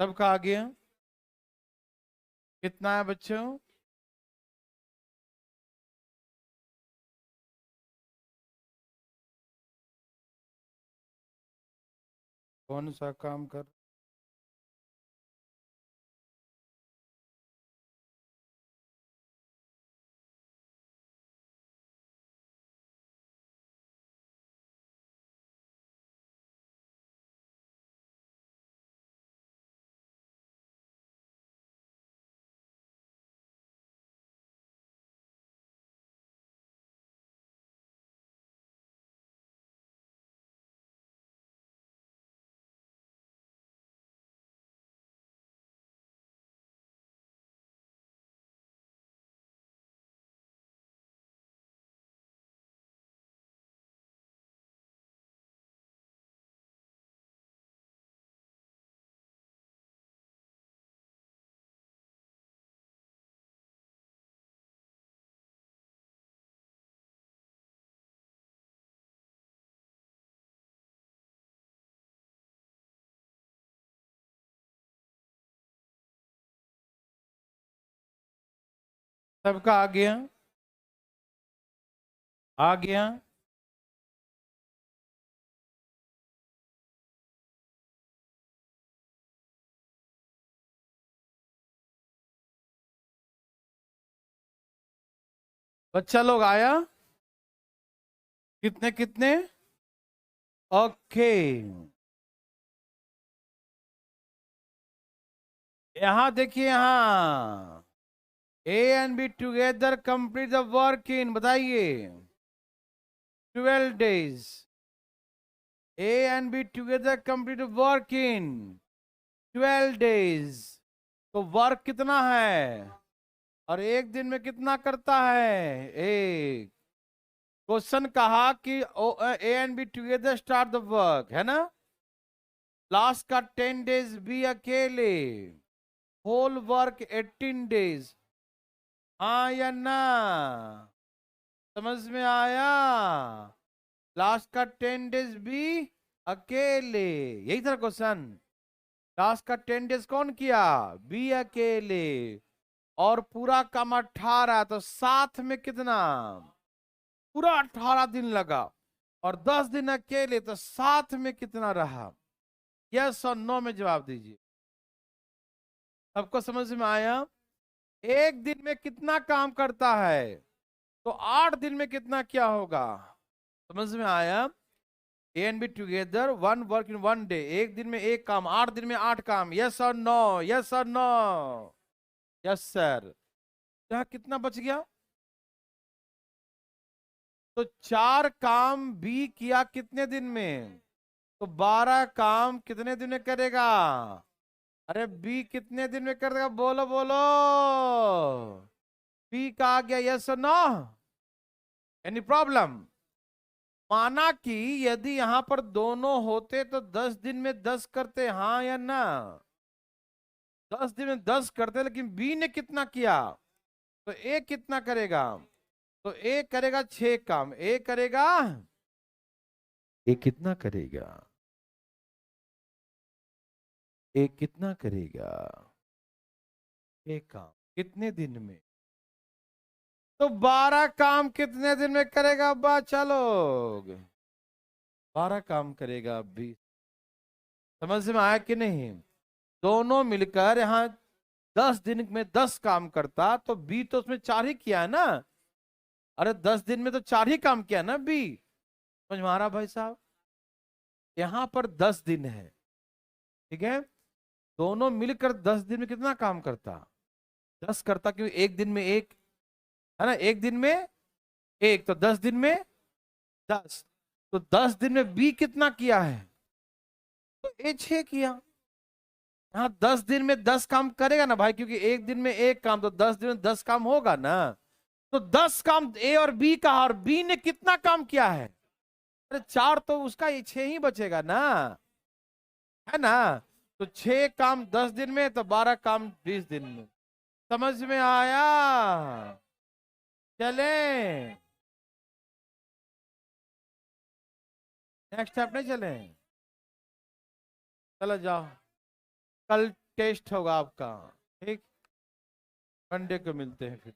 सबका आ गया? कितना है बच्चों? कौन सा काम कर? सबका आ गया? आ गया? बच्चा लोग आया? कितने कितने? ओके, यहां देखिए, यहां ए and B together complete the work इन, बताइए, 12 days। A and B together complete work in 12 days। तो वर्क कितना है, और एक दिन में कितना करता है, एक। क्वेश्चन कहा कि ए and B together start the work, है ना। लास्ट का 10 days बी अकेले, होल वर्क 18 days। हाँ या ना? समझ में आया? लास्ट का 10 days भी अकेले, यही था क्वेश्चन। लास्ट का 10 days कौन किया, बी अकेले। और पूरा काम 18, तो साथ में कितना, पूरा 18 दिन लगा। और 10 दिन अकेले, तो साथ में कितना रहा। यस और नो में जवाब दीजिए। सबको समझ में आया? एक दिन में कितना काम करता है, तो 8 दिन में कितना क्या होगा। समझ में आया? ए and B together, one work in one day, एक दिन में एक काम, 8 दिन में 8 काम, यस और नो, यस और नो, यस सर। यहाँ कितना बच गया? तो 4 काम बी किया कितने दिन में? तो 12 काम कितने दिन में करेगा? अरे बी कितने दिन में करेगा? बोलो बोलो। बी का आ गया यस और नो? Any problem? माना कि यदि यहां पर दोनों होते तो 10 दिन में 10 करते, हाँ या ना? 10 दिन में 10 करते, लेकिन बी ने कितना किया? तो ए कितना करेगा? तो ए करेगा 6 काम। ए करेगा, ए कितना करेगा? ए कितना करेगा? ए काम कितने दिन में? तो 12 काम कितने दिन में करेगा बच्चा लोग? 12 काम करेगा बी। समझ में आया कि नहीं? दोनों मिलकर यहाँ 10 दिन में 10 काम करता, तो बी तो उसमें 4 ही किया है ना। अरे 10 दिन में तो 4 ही काम किया ना बी। समझ में आ रहा भाई साहब? यहाँ पर 10 दिन है, ठीक है। दोनों मिलकर 10 दिन में कितना काम करता? 10 करता, क्योंकि एक दिन में एक है ना, एक दिन में एक, तो 10 दिन में 10। तो 10 दिन में बी कितना किया है? तो ए 6 किया। यहाँ 10 दिन में 10 काम करेगा ना भाई, क्योंकि एक दिन में एक काम, तो 10 दिन में 10 काम होगा ना। तो 10 काम ए और बी का, और बी ने कितना काम किया है? अरे 4, तो उसका ये 6 ही बचेगा ना, है ना। तो 6 काम 10 दिन में, तो 12 काम 20 दिन में। समझ में आया? चले नेक्स्ट स्टेप नहीं चले? चलो जाओ, कल टेस्ट होगा आपका, ठीक। मंडे को मिलते हैं फिर।